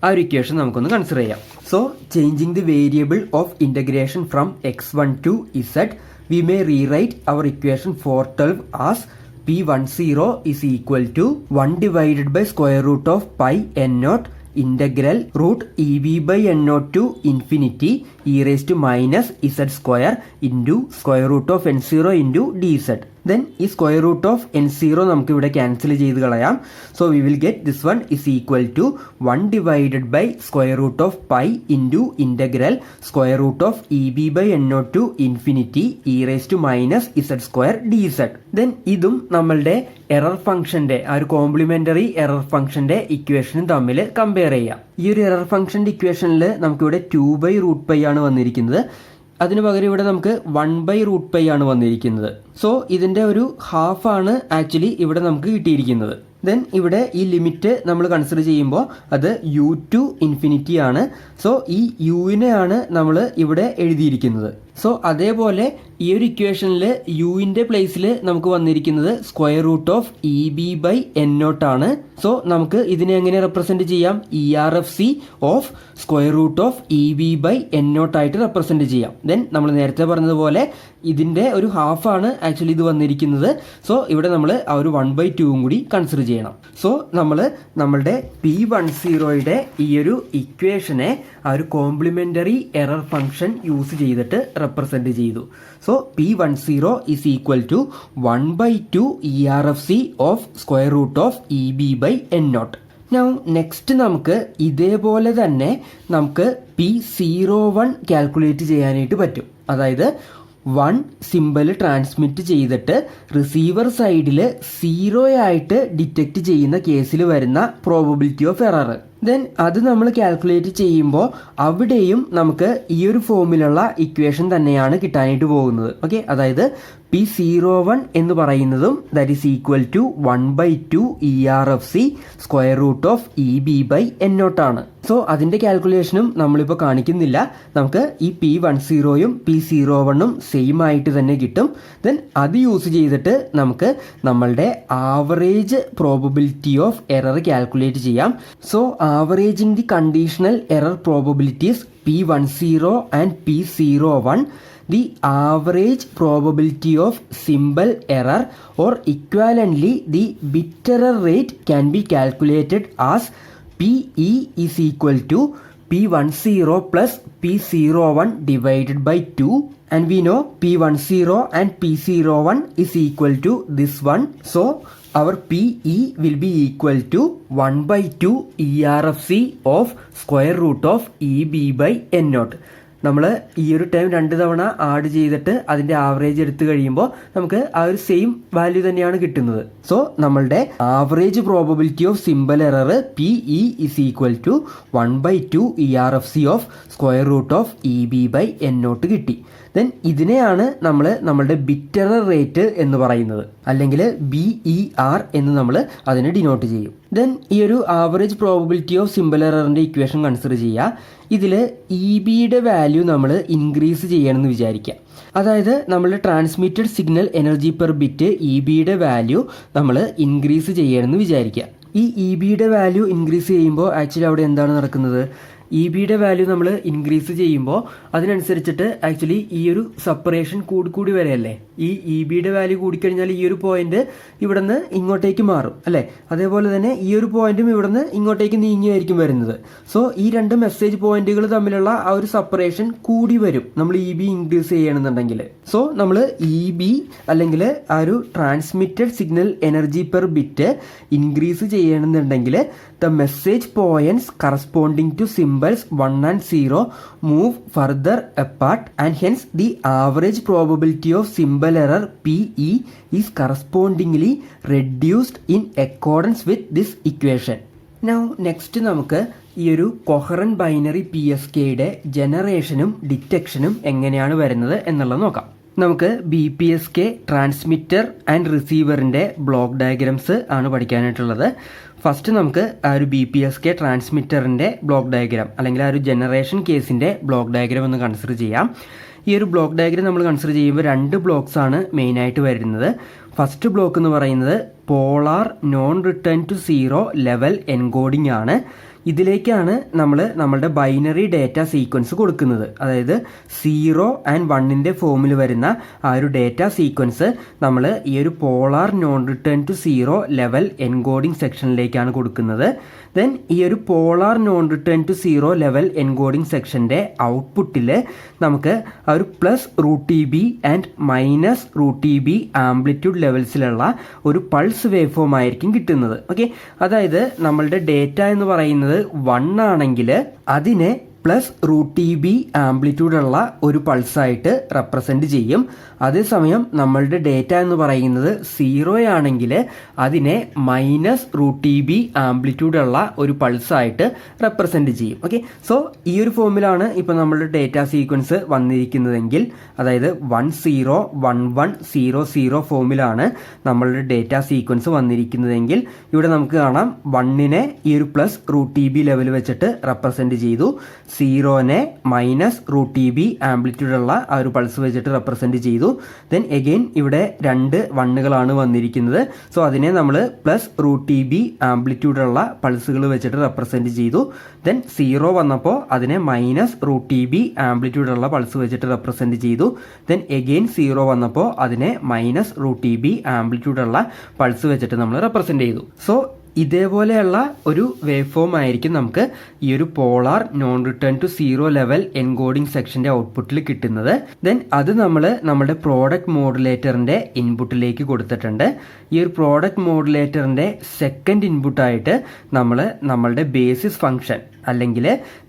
ആ ഒരു ഇക്വേഷൻ നമുക്കൊന്ന് കൺസിഡർ ചെയ്യാം. So changing the variable of integration from x1 to z, we may rewrite our equation 412 as P10 is equal to 1 divided by square root of pi n naught integral root EB by n naught to infinity e raised to minus z square into square root of n0 into dz. Then ഈ square root of n0 നമുക്ക് ഇവിടെ ക്യാൻസൽ ചെയ്ത് കളയാം. So we will get this one is equal to 1 divided by square root of pi into integral square root of EB by n naught to infinity e raised to minus z square dz. Then ഇതും നമ്മളുടെ എറർ ഫംഗ്ഷന്റെ ആ ഒരു കോംപ്ലിമെന്ററി എറർ ഫംഗ്ഷന്റെ ഇക്വേഷനും തമ്മിൽ കമ്പയർ ചെയ്യാം. ഈ ഒരു എറർ ഫംഗ്ഷന്റെ ഇക്വേഷനിൽ നമുക്കിവിടെ 2/√π ആണ് വന്നിരിക്കുന്നത്. അതിന് പകരം ഇവിടെ നമുക്ക് 1/√π ആണ് വന്നിരിക്കുന്നത്. സോ ഇതിൻ്റെ ഒരു ഹാഫ് ആണ് ആക്ച്വലി ഇവിടെ നമുക്ക് കിട്ടിയിരിക്കുന്നത്. ദെൻ ഇവിടെ ഈ ലിമിറ്റ് നമ്മൾ കൺസിഡർ ചെയ്യുമ്പോൾ അത് u ടു ഇൻഫിനിറ്റി ആണ്. സോ ഈ യുവിനെയാണ് നമ്മൾ ഇവിടെ എഴുതിയിരിക്കുന്നത്. സോ അതേപോലെ ഈ ഒരു ഇക്വേഷനിൽ യുവിൻ്റെ പ്ലേസിൽ നമുക്ക് വന്നിരിക്കുന്നത് square root of E b by N naught ആണ്. സോ നമുക്ക് ഇതിനെ എങ്ങനെ റെപ്രസെൻറ്റ് ചെയ്യാം? ERFC of square root of E b by N naught ആയിട്ട് റെപ്രസെൻറ്റ് ചെയ്യാം. ദെൻ നമ്മൾ നേരത്തെ പറഞ്ഞതുപോലെ ഇതിൻ്റെ ഒരു ഹാഫാണ് ആക്ച്വലി ഇത് വന്നിരിക്കുന്നത്. സോ ഇവിടെ നമ്മൾ ആ ഒരു 1/2 കൂടി കൺസിഡർ ചെയ്യണം. സോ നമ്മൾ നമ്മളുടെ P10യുടെ ഈ ഒരു ഇക്വേഷനെ ആ ഒരു കോംപ്ലിമെൻ്ററി എറർ ഫംഗ്ഷൻ യൂസ് ചെയ്തിട്ട് റെപ്രസെൻറ്റ് ചെയ്തു. So P10 is equal to 1/2 ERFC of square root of E b by N naught. Now next നമുക്ക് ഇതേപോലെ തന്നെ നമുക്ക് P01 കാൽക്കുലേറ്റ് ചെയ്യാനായിട്ട് പറ്റും. അതായത് 1 സിമ്പിൾ ട്രാൻസ്മിറ്റ് ചെയ്തിട്ട് റിസീവർ സൈഡിൽ 0 ആയിട്ട് ഡിറ്റക്റ്റ് ചെയ്യുന്ന കേസിൽ വരുന്ന പ്രോബബിലിറ്റി ഓഫ് എറർ. ദെൻ അത് നമ്മൾ കാൽക്കുലേറ്റ് ചെയ്യുമ്പോൾ അവിടെയും നമുക്ക് ഈ ഒരു ഫോമിലുള്ള ഇക്വേഷൻ തന്നെയാണ് കിട്ടാനായിട്ട് പോകുന്നത്. ഓക്കെ, അതായത് P01 എന്ന് പറയുന്നതും that is equal to 1/2 ERFC square root of E b by N naught ആണ്. സോ അതിൻ്റെ കാൽക്കുലേഷനും നമ്മളിപ്പോൾ കാണിക്കുന്നില്ല. നമുക്ക് ഈ P10യും P01ഉം സെയിം ആയിട്ട് തന്നെ കിട്ടും. ദെൻ അത് യൂസ് ചെയ്തിട്ട് നമുക്ക് നമ്മളുടെ average probability of error calculate ചെയ്യാം. So averaging the conditional error probabilities P10 and P01, the average probability of symbol error or equivalently the bit error rate can be calculated as PE is equal to P10 plus P01 divided by 2, and we know P10 and P01 is equal to this one. So our PE will be equal to 1 by 2 ERFC of square root of EB by N naught. നമ്മൾ ഈ ഒരു ടൈം 2 തവണ ആഡ് ചെയ്തിട്ട് അതിൻ്റെ ആവറേജ് എടുത്തു കഴിയുമ്പോൾ നമുക്ക് ആ ഒരു സെയിം വാല്യൂ തന്നെയാണ് കിട്ടുന്നത്. സോ നമ്മളുടെ average probability of symbol error PE is equal to 1 by 2 ERFC of square root of EB by N naught കിട്ടി. ദെൻ ഇതിനെയാണ് നമ്മൾ നമ്മളുടെ ബിറ്റ് എറർ റേറ്റ് എന്ന് പറയുന്നത്, അല്ലെങ്കിൽ BER എന്ന് നമ്മൾ അതിനെ ഡിനോട്ട് ചെയ്യും. ദെൻ ഈ ഒരു ആവറേജ് പ്രോബബിലിറ്റി ഓഫ് സിമ്പൽ എററിൻ്റെ ഇക്വേഷൻ കൺസിഡർ ചെയ്യുക. ഇതിൽ EBയുടെ വാല്യൂ നമ്മൾ ഇൻക്രീസ് ചെയ്യണമെന്ന് വിചാരിക്കുക. അതായത് നമ്മൾ transmitted signal energy per bit EBയുടെ വാല്യൂ നമ്മൾ ഇൻക്രീസ് ചെയ്യണമെന്ന് വിചാരിക്കുക. ഈ EBയുടെ വാല്യൂ ഇൻക്രീസ് ചെയ്യുമ്പോൾ ആക്ച്വലി അവിടെ എന്താണ് നടക്കുന്നത്? EBയുടെ വാല്യൂ നമ്മൾ ഇൻക്രീസ് ചെയ്യുമ്പോൾ അതിനനുസരിച്ചിട്ട് ആക്ച്വലി ഈ ഒരു സെപ്പറേഷൻ കൂടി വരെയല്ലേ. ഈ EBയുടെ വാല്യൂ കൂടിക്കഴിഞ്ഞാൽ ഈ ഒരു പോയിന്റ് ഇവിടെ നിന്ന് ഇങ്ങോട്ടേക്ക് മാറും അല്ലേ. അതേപോലെ തന്നെ ഈ ഒരു പോയിന്റും ഇവിടെ നിന്ന് ഇങ്ങോട്ടേക്ക് നീങ്ങിയായിരിക്കും വരുന്നത്. സോ ഈ രണ്ട് മെസ്സേജ് പോയിന്റുകൾ തമ്മിലുള്ള ആ ഒരു സെപ്പറേഷൻ കൂടി വരും നമ്മൾ EB ഇൻക്രീസ് ചെയ്യണമെന്നുണ്ടെങ്കിൽ. സോ നമ്മൾ EB അല്ലെങ്കിൽ ആ ഒരു transmitted signal energy per bit increase ചെയ്യണമെന്നുണ്ടെങ്കിൽ the message points corresponding to symbols 1 and 0 move further apart, and hence the average probability of symbol error PE is correspondingly reduced in accordance with this equation. Now next നമുക്ക് ഈ ഒരു കൊഹറന്റ് ബൈനറി PSKയുടെ ജനറേഷനും ഡിറ്റക്ഷനും എങ്ങനെയാണ് വരുന്നത് എന്നുള്ളത് നോക്കാം. നമുക്ക് BPSK ട്രാൻസ്മിറ്റർ ആൻഡ് റിസീവറിൻ്റെ ബ്ലോക്ക് ഡയഗ്രംസ് ആണ് പഠിക്കാനായിട്ടുള്ളത്. ഫസ്റ്റ് നമുക്ക് ആ ഒരു BPSK ട്രാൻസ്മിറ്ററിൻ്റെ ബ്ലോക്ക് ഡയഗ്രാം അല്ലെങ്കിൽ ആ ഒരു ജനറേഷൻ കേസിൻ്റെ ബ്ലോക്ക് ഡയഗ്രാം ഒന്ന് കൺസിഡർ ചെയ്യാം. ഈ ഒരു ബ്ലോക്ക് ഡയഗ്രാം നമ്മൾ കൺസിഡർ ചെയ്യുമ്പോൾ 2 ബ്ലോക്സ് ആണ് മെയിനായിട്ട് വരുന്നത്. ഫസ്റ്റ് ബ്ലോക്ക് എന്ന് പറയുന്നത് polar non return to zero level encoding ആണ്. ഇതിലേക്കാണ് നമ്മൾ നമ്മളുടെ ബൈനറി ഡേറ്റ സീക്വൻസ് കൊടുക്കുന്നത്. അതായത് 0 and 1ൻ്റെ ഫോമിൽ വരുന്ന ആ ഒരു ഡേറ്റ സീക്വൻസ് നമ്മൾ ഈ ഒരു polar non return to zero level encoding സെക്ഷനിലേക്കാണ് കൊടുക്കുന്നത്. ദെൻ ഈ ഒരു polar non return to zero level encoding സെക്ഷൻ്റെ ഔട്ട്പുട്ടിൽ നമുക്ക് ആ ഒരു +√TB ആൻഡ് -√TB ആംപ്ലിറ്റ്യൂഡ് ലെവൽസിലുള്ള ഒരു പൾസ് വേവ് ഫോം ആയിരിക്കും കിട്ടുന്നത്. ഓക്കെ, അതായത് നമ്മളുടെ ഡേറ്റ എന്ന് പറയുന്നത് 1 ആണെങ്കിൽ അതിനെ +√TB ആംപ്ലിറ്റ്യൂഡുള്ള ഒരു പൾസായിട്ട് റെപ്രസെൻറ്റ് ചെയ്യും. അതേസമയം നമ്മളുടെ ഡേറ്റ എന്ന് പറയുന്നത് 0 ആണെങ്കിൽ അതിനെ -√TB ആംപ്ലിറ്റ്യൂഡുള്ള ഒരു പൾസായിട്ട് റെപ്രസെൻറ്റ് ചെയ്യും. ഓക്കെ, സോ ഈ ഒരു ഫോമിലാണ് ഇപ്പോൾ നമ്മളുടെ ഡേറ്റ സീക്വൻസ് വന്നിരിക്കുന്നതെങ്കിൽ, അതായത് 101100 ഫോമിലാണ് നമ്മളുടെ ഡേറ്റ സീക്വൻസ് വന്നിരിക്കുന്നതെങ്കിൽ ഇവിടെ നമുക്ക് കാണാം 1നെ ഈ ഒരു +√TB ലെവൽ വെച്ചിട്ട് റെപ്രസെൻറ്റ് ചെയ്തു, 0നെ -√TB ആംപ്ലിറ്റ്യൂഡുള്ള ആ ഒരു പൾസ് വെച്ചിട്ട് റെപ്രസെൻറ്റ് ചെയ്തു. ദെൻ എഗെയിൻ ഇവിടെ 2 1കളാണ് വന്നിരിക്കുന്നത്. സോ അതിനെ നമ്മൾ +√TB ആംപ്ലിറ്റ്യൂഡുള്ള പൾസുകൾ വെച്ചിട്ട് റെപ്രസെൻറ്റ് ചെയ്തു. ദെൻ 0 വന്നപ്പോൾ അതിനെ -√TB ആംപ്ലിറ്റ്യൂഡുള്ള പൾസ് വെച്ചിട്ട് റെപ്രസെൻറ്റ് ചെയ്തു. ദെൻ എഗെയിൻ 0 വന്നപ്പോൾ അതിനെ -√TB ആംപ്ലിറ്റ്യൂഡുള്ള പൾസ് വെച്ചിട്ട് നമ്മൾ റെപ്രസെൻറ്റ് ചെയ്തു. സോ ഇതേപോലെയുള്ള ഒരു വേവ് ഫോം ആയിരിക്കും നമുക്ക് ഈ ഒരു polar non return to zero level encoding സെക്ഷൻ്റെ ഔട്ട്പുട്ടിൽ കിട്ടുന്നത്. ദെൻ അത് നമ്മൾ നമ്മുടെ പ്രോഡക്റ്റ് മോഡുലേറ്ററിൻ്റെ ഇൻപുട്ടിലേക്ക് കൊടുത്തിട്ടുണ്ട്. ഈ ഒരു പ്രോഡക്റ്റ് മോഡുലേറ്ററിൻ്റെ സെക്കൻഡ് ഇൻപുട്ടായിട്ട് നമ്മൾ നമ്മളുടെ ബേസിസ് ഫംഗ്ഷൻ അല്ലെങ്കിൽ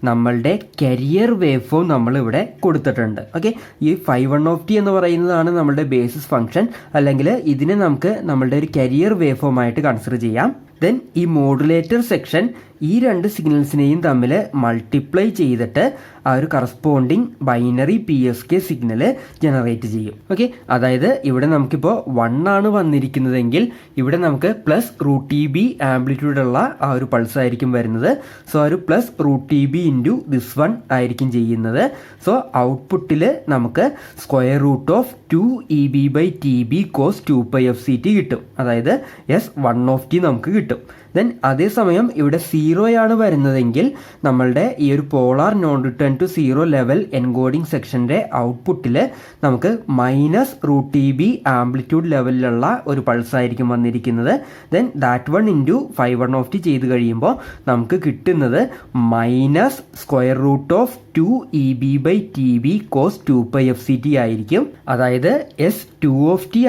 നമ്മളുടെ കരിയർ വേവ് ഫോം നമ്മൾ ഇവിടെ കൊടുത്തിട്ടുണ്ട്. ഓക്കെ, ഈ 5(1)t എന്ന് പറയുന്നതാണ് നമ്മളുടെ ബേസിസ് ഫംഗ്ഷൻ, അല്ലെങ്കിൽ ഇതിനെ നമുക്ക് നമ്മളുടെ ഒരു കരിയർ വേവ് ഫോം ആയിട്ട് കൺസിഡർ ചെയ്യാം. ദെൻ ഈ മോഡുലേറ്റർ സെക്ഷൻ ഈ 2 സിഗ്നൽസിനെയും തമ്മിൽ മൾട്ടിപ്ലൈ ചെയ്തിട്ട് ആ ഒരു corresponding binary PSK signal generate ചെയ്യും. ഓക്കെ, അതായത് ഇവിടെ നമുക്കിപ്പോൾ 1 ആണ് വന്നിരിക്കുന്നതെങ്കിൽ ഇവിടെ നമുക്ക് +√TB ആംപ്ലിറ്റ്യൂഡുള്ള ആ ഒരു പൾസ് ആയിരിക്കും വരുന്നത്. സോ ആ ഒരു +√TB ഇൻറ്റു ദിസ് 1 ആയിരിക്കും ചെയ്യുന്നത്. സോ ഔട്ട്പുട്ടിൽ നമുക്ക് √2EB/TB cos 2πfct കിട്ടും. അതായത് S1 നമുക്ക് കിട്ടും. ദെൻ അതേസമയം ഇവിടെ 0 ആണ് വരുന്നതെങ്കിൽ നമ്മളുടെ ഈ ഒരു polar non return to 0 level encoding സെക്ഷൻ്റെ ഔട്ട്പുട്ടിൽ നമുക്ക് -√TB ആംപ്ലിറ്റ്യൂഡ് ലെവലിലുള്ള ഒരു പൾസ് ആയിരിക്കും വന്നിരിക്കുന്നത്. ദെൻ ദാറ്റ് 1 ഇൻറ്റു 5/1 ചെയ്ത് കഴിയുമ്പോൾ നമുക്ക് കിട്ടുന്നത് -√2EB/TB cos 2πfct ആയിരിക്കും. അതായത് S2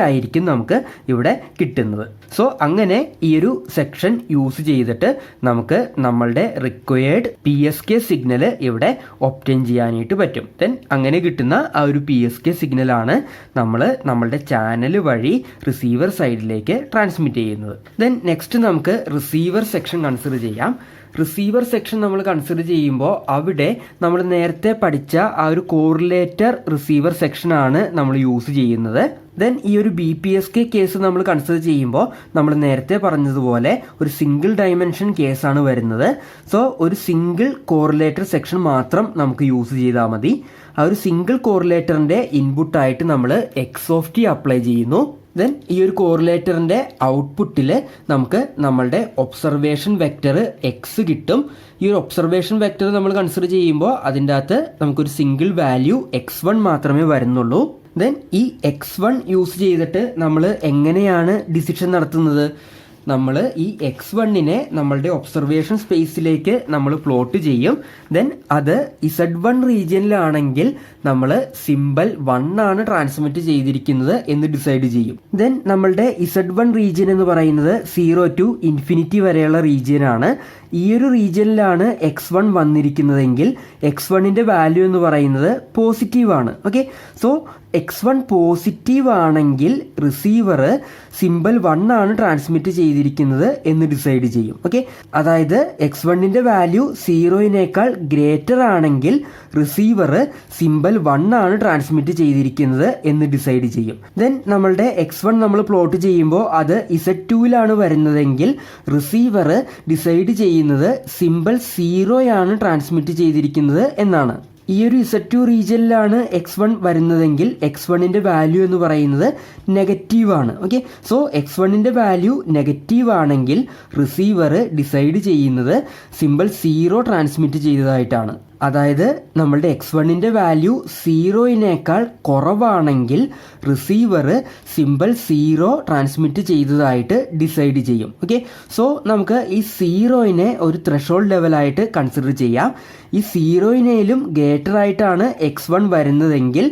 ആയിരിക്കും നമുക്ക് ഇവിടെ കിട്ടുന്നത്. സോ അങ്ങനെ ഈ ഒരു സെക്ഷൻ യൂസ് ചെയ്തിട്ട് നമുക്ക് നമ്മളുടെ റിക്വയർഡ് PSK സിഗ്നൽ ഇവിടെ ഒബ്റ്റെയിൻ ചെയ്യാനായിട്ട് പറ്റും. ദെൻ അങ്ങനെ കിട്ടുന്ന ആ ഒരു PSK സിഗ്നലാണ് നമ്മൾ നമ്മളുടെ ചാനൽ വഴി റിസീവർ സൈഡിലേക്ക് ട്രാൻസ്മിറ്റ് ചെയ്യുന്നത്. ദെൻ നെക്സ്റ്റ് നമുക്ക് റിസീവർ സെക്ഷൻ കൺസിഡർ ചെയ്യാം. റിസീവർ സെക്ഷൻ നമ്മൾ കൺസിഡർ ചെയ്യുമ്പോൾ അവിടെ നമ്മൾ നേരത്തെ പഠിച്ച ആ ഒരു കോറിലേറ്റർ റിസീവർ സെക്ഷനാണ് നമ്മൾ യൂസ് ചെയ്യുന്നത്. ദെൻ ഈ ഒരു BPSK കേസ് നമ്മൾ കൺസിഡർ ചെയ്യുമ്പോൾ നമ്മൾ നേരത്തെ പറഞ്ഞതുപോലെ ഒരു സിംഗിൾ ഡയമെൻഷൻ കേസാണ് വരുന്നത്. സോ ഒരു സിംഗിൾ കോറിലേറ്റർ സെക്ഷൻ മാത്രം നമുക്ക് യൂസ് ചെയ്താൽ മതി. ആ ഒരു സിംഗിൾ കോറിലേറ്ററിൻ്റെ ഇൻപുട്ടായിട്ട് നമ്മൾ X അപ്ലൈ ചെയ്യുന്നു. ദെൻ ഈ ഒരു കോറിലേറ്ററിൻ്റെ ഔട്ട്പുട്ടിൽ നമുക്ക് നമ്മളുടെ ഒബ്സർവേഷൻ വെക്റ്റർ X കിട്ടും. ഈ ഒരു ഒബ്സർവേഷൻ വെക്റ്റർ നമ്മൾ കൺസിഡർ ചെയ്യുമ്പോൾ അതിൻ്റെ അകത്ത് നമുക്കൊരു സിംഗിൾ വാല്യൂ X1 മാത്രമേ വരുന്നുള്ളൂ. ദെൻ ഈ X1 യൂസ് ചെയ്തിട്ട് നമ്മൾ എങ്ങനെയാണ് ഡിസിഷൻ നടത്തുന്നത്? നമ്മൾ ഈ X1നെ നമ്മളുടെ ഒബ്സർവേഷൻ സ്പേസിലേക്ക് നമ്മൾ പ്ലോട്ട് ചെയ്യും. ദെൻ അത് Z1 റീജിയനിലാണെങ്കിൽ നമ്മൾ സിമ്പൽ 1 ആണ് ട്രാൻസ്മിറ്റ് ചെയ്തിരിക്കുന്നത് എന്ന് ഡിസൈഡ് ചെയ്യും. ദെൻ നമ്മളുടെ Z1 റീജിയൻ എന്ന് പറയുന്നത് 0 to ഇൻഫിനിറ്റി വരെയുള്ള റീജിയൻ ആണ്. ഈ ഒരു റീജിയനിലാണ് X1 വന്നിരിക്കുന്നതെങ്കിൽ X1ൻ്റെ വാല്യൂ എന്ന് പറയുന്നത് പോസിറ്റീവ് ആണ്. ഓക്കെ, സോ X1 പോസിറ്റീവ് ആണെങ്കിൽ റിസീവർ സിമ്പൽ 1 ആണ് ട്രാൻസ്മിറ്റ് ചെയ്തിരിക്കുന്നത് എന്ന് ഡിസൈഡ് ചെയ്യും. ഓക്കെ, അതായത് X1ൻ്റെ വാല്യൂ 0-നേക്കാൾ ഗ്രേറ്റർ ആണെങ്കിൽ റിസീവർ സിമ്പൽ 1 ആണ് ട്രാൻസ്മിറ്റ് ചെയ്തിരിക്കുന്നത് എന്ന് ഡിസൈഡ് ചെയ്യും. ദെൻ നമ്മളുടെ X1 നമ്മൾ പ്ലോട്ട് ചെയ്യുമ്പോൾ അത് Z2-ലാണ് വരുന്നതെങ്കിൽ റിസീവർ ഡിസൈഡ് ചെയ്യുന്നത് സിമ്പൽ 0 ആണ് ട്രാൻസ്മിറ്റ് ചെയ്തിരിക്കുന്നത് എന്നാണ്. ഈ ഒരു Z2 റീജിയനിലാണ് X1 വരുന്നതെങ്കിൽ X1ൻ്റെ വാല്യൂ എന്ന് പറയുന്നത് നെഗറ്റീവ് ആണ്. ഓക്കെ, സോ X1ൻ്റെ വാല്യൂ നെഗറ്റീവ് ആണെങ്കിൽ റിസീവർ ഡിസൈഡ് ചെയ്യുന്നത് സിമ്പൽ 0 ട്രാൻസ്മിറ്റ് ചെയ്തതായിട്ടാണ്. അതായത് നമ്മളുടെ X1ൻ്റെ വാല്യൂ 0-നേക്കാൾ കുറവാണെങ്കിൽ റിസീവർ സിമ്പൽ 0 ട്രാൻസ്മിറ്റ് ചെയ്തതായിട്ട് ഡിസൈഡ് ചെയ്യും. ഓക്കെ, സോ നമുക്ക് ഈ 0-നെ ഒരു ത്രെഷോൾഡ് ലെവലായിട്ട് കൺസിഡർ ചെയ്യാം. ഈ 0-നേലും ഗ്രേറ്റർ ആയിട്ടാണ് X1 വരുന്നതെങ്കിൽ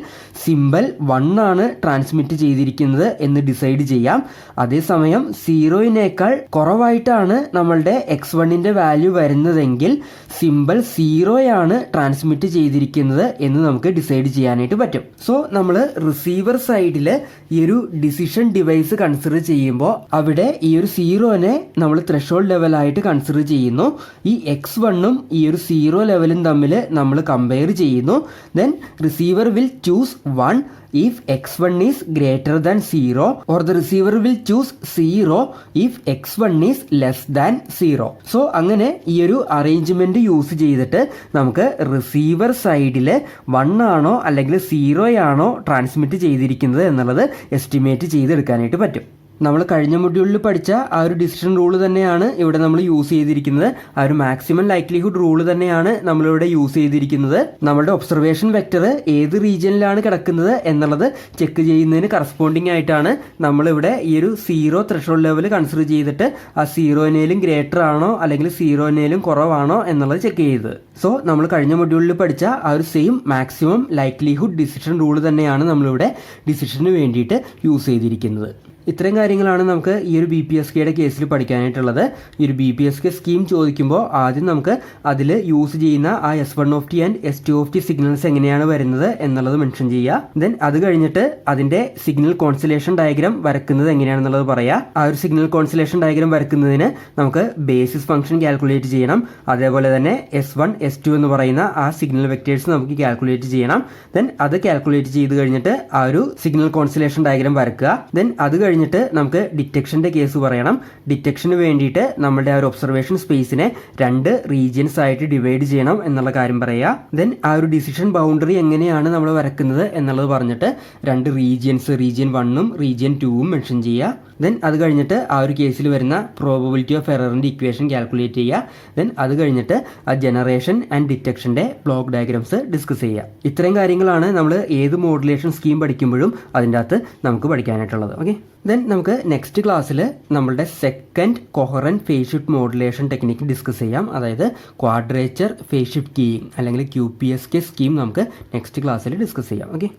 സിമ്പൽ 1 ആണ് ട്രാൻസ്മിറ്റ് ചെയ്തിരിക്കുന്നത് എന്ന് ഡിസൈഡ് ചെയ്യാം. അതേസമയം 0-നേക്കാൾ കുറവായിട്ടാണ് നമ്മളുടെ X1ൻ്റെ വാല്യൂ വരുന്നതെങ്കിൽ സിമ്പൽ 0 ആണ് ട്രാൻസ്മിറ്റ് ചെയ്തിരിക്കുന്നത് എന്ന് നമുക്ക് ഡിസൈഡ് ചെയ്യാനായിട്ട് പറ്റും. സോ നമ്മൾ റിസീവർ സൈഡിൽ ഈ ഒരു ഡിസിഷൻ ഡിവൈസ് കൺസിഡർ ചെയ്യുമ്പോൾ അവിടെ ഈ ഒരു 0-നെ നമ്മൾ ത്രെഷോൾഡ് ലെവലായിട്ട് കൺസിഡർ ചെയ്യുന്നു. ഈ X1-ഉം ഈ ഒരു 0 ലെവലും തമ്മിൽ നമ്മൾ കമ്പയർ ചെയ്യുന്നു. Then receiver will choose 1 if X1 is greater than 0 or the receiver will choose 0 if X1 is less than 0. So അങ്ങനെ ഈ ഒരു അറേഞ്ച്മെന്റ് യൂസ് ചെയ്തിട്ട് നമുക്ക് റിസീവർ സൈഡിൽ 1 ആണോ അല്ലെങ്കിൽ 0 ആണോ ട്രാൻസ്മിറ്റ് ചെയ്തിരിക്കുന്നത് എന്നുള്ളത് എസ്റ്റിമേറ്റ് ചെയ്തെടുക്കാനായിട്ട് പറ്റും. നമ്മൾ കഴിഞ്ഞ മൊഡ്യൂളിൽ പഠിച്ച ആ ഒരു ഡിസിഷൻ റൂൾ തന്നെയാണ് ഇവിടെ നമ്മൾ യൂസ് ചെയ്തിരിക്കുന്നത്. ആ ഒരു മാക്സിമം ലൈക്ലിഹുഡ് റൂൾ തന്നെയാണ് നമ്മളിവിടെ യൂസ് ചെയ്തിരിക്കുന്നത്. നമ്മളുടെ ഒബ്സർവേഷൻ വെക്റ്റർ ഏത് റീജിയനിലാണ് കിടക്കുന്നത് എന്നുള്ളത് ചെക്ക് ചെയ്യുന്നതിന് കറസ്പോണ്ടിങ് ആയിട്ടാണ് നമ്മളിവിടെ ഈ ഒരു 0 ത്രെഷോൾഡ് ലെവൽ കൺസിഡർ ചെയ്തിട്ട് ആ 0-നേലും ഗ്രേറ്റർ ആണോ അല്ലെങ്കിൽ 0-നേലും കുറവാണോ എന്നുള്ളത് ചെക്ക് ചെയ്തത്. സോ നമ്മൾ കഴിഞ്ഞ മൊഡ്യൂളിൽ പഠിച്ച ആ ഒരു same maximum likelihood decision rule തന്നെയാണ് നമ്മളിവിടെ ഡിസിഷന് വേണ്ടിയിട്ട് യൂസ് ചെയ്തിരിക്കുന്നത്. ഇത്രയും കാര്യങ്ങളാണ് നമുക്ക് ഈ ഒരു BPSKയുടെ കേസിൽ പഠിക്കാനായിട്ടുള്ളത്. ഈ ഒരു BPSK സ്കീം ചോദിക്കുമ്പോൾ ആദ്യം നമുക്ക് അതിൽ യൂസ് ചെയ്യുന്ന ആ S1 ആൻഡ് S2 സിഗ്നൽസ് എങ്ങനെയാണ് വരുന്നത് എന്നുള്ളത് മെൻഷൻ ചെയ്യുക. ദെൻ അത് കഴിഞ്ഞിട്ട് അതിൻ്റെ സിഗ്നൽ കോൺസ്റ്റലേഷൻ ഡയഗ്രാം വരക്കുന്നത് എങ്ങനെയാണെന്നുള്ളത് പറയാം. ആ ഒരു സിഗ്നൽ കോൺസ്റ്റലേഷൻ ഡയഗ്രാം വരക്കുന്നതിന് നമുക്ക് ബേസിസ് ഫംഗ്ഷൻ കാൽക്കുലേറ്റ് ചെയ്യണം. അതേപോലെ തന്നെ S1 S2 എന്ന് പറയുന്ന ആ സിഗ്നൽ വെക്ടേഴ്സ് നമുക്ക് കാൽക്കുലേറ്റ് ചെയ്യണം. ദെൻ അത് കാൽക്കുലേറ്റ് ചെയ്ത് കഴിഞ്ഞിട്ട് ആ ഒരു സിഗ്നൽ കോൺസ്റ്റലേഷൻ ഡയഗ്രാം വരക്കുക. ദെൻ അത് കഴിഞ്ഞിട്ട് നമുക്ക് ഡിറ്റക്ഷൻ്റെ കേസ് പറയണം. ഡിറ്റക്ഷന് വേണ്ടിയിട്ട് നമ്മുടെ ആ ഒരു ഒബ്സർവേഷൻ സ്പേസിനെ 2 റീജിയൻസ് ആയിട്ട് ഡിവൈഡ് ചെയ്യണം എന്നുള്ള കാര്യം പറയുക. ദെൻ ആ ഒരു ഡിസിഷൻ ബൗണ്ടറി എങ്ങനെയാണ് നമ്മൾ വരക്കുന്നത് എന്നുള്ളത് പറഞ്ഞിട്ട് 2 റീജിയൻസ്, റീജിയൻ 1ഉം റീജിയൻ 2ഉം മെൻഷൻ ചെയ്യുക. ദെൻ അത് കഴിഞ്ഞിട്ട് ആ ഒരു കേസിൽ വരുന്ന പ്രോബബിലിറ്റി ഓഫ് എററിൻ്റെ ഇക്വേഷൻ കാൽക്കുലേറ്റ് ചെയ്യുക. ദെൻ അത് കഴിഞ്ഞിട്ട് ആ ജനറേഷൻ ആൻഡ് ഡിറ്റക്ഷൻ്റെ ബ്ലോക്ക് ഡയഗ്രാംസ് ഡിസ്കസ് ചെയ്യുക. ഇത്രയും കാര്യങ്ങളാണ് നമ്മൾ ഏത് മോഡുലേഷൻ സ്കീം പഠിക്കുമ്പോഴും അതിൻ്റെ അകത്ത് നമുക്ക് പഠിക്കാനായിട്ടുള്ളത്. ഓക്കെ, ദെൻ നമുക്ക് നെക്സ്റ്റ് ക്ലാസ്സിൽ നമ്മളുടെ second coherent phase shift modulation technique discuss ചെയ്യാം. അതായത് ക്വാഡ്രേച്ചർ ഫേസ് ഷിഫ്റ്റ് കീയിങ് അല്ലെങ്കിൽ QPSK സ്കീം നമുക്ക് നെക്സ്റ്റ് ക്ലാസ്സിൽ ഡിസ്കസ് ചെയ്യാം. ഓക്കെ.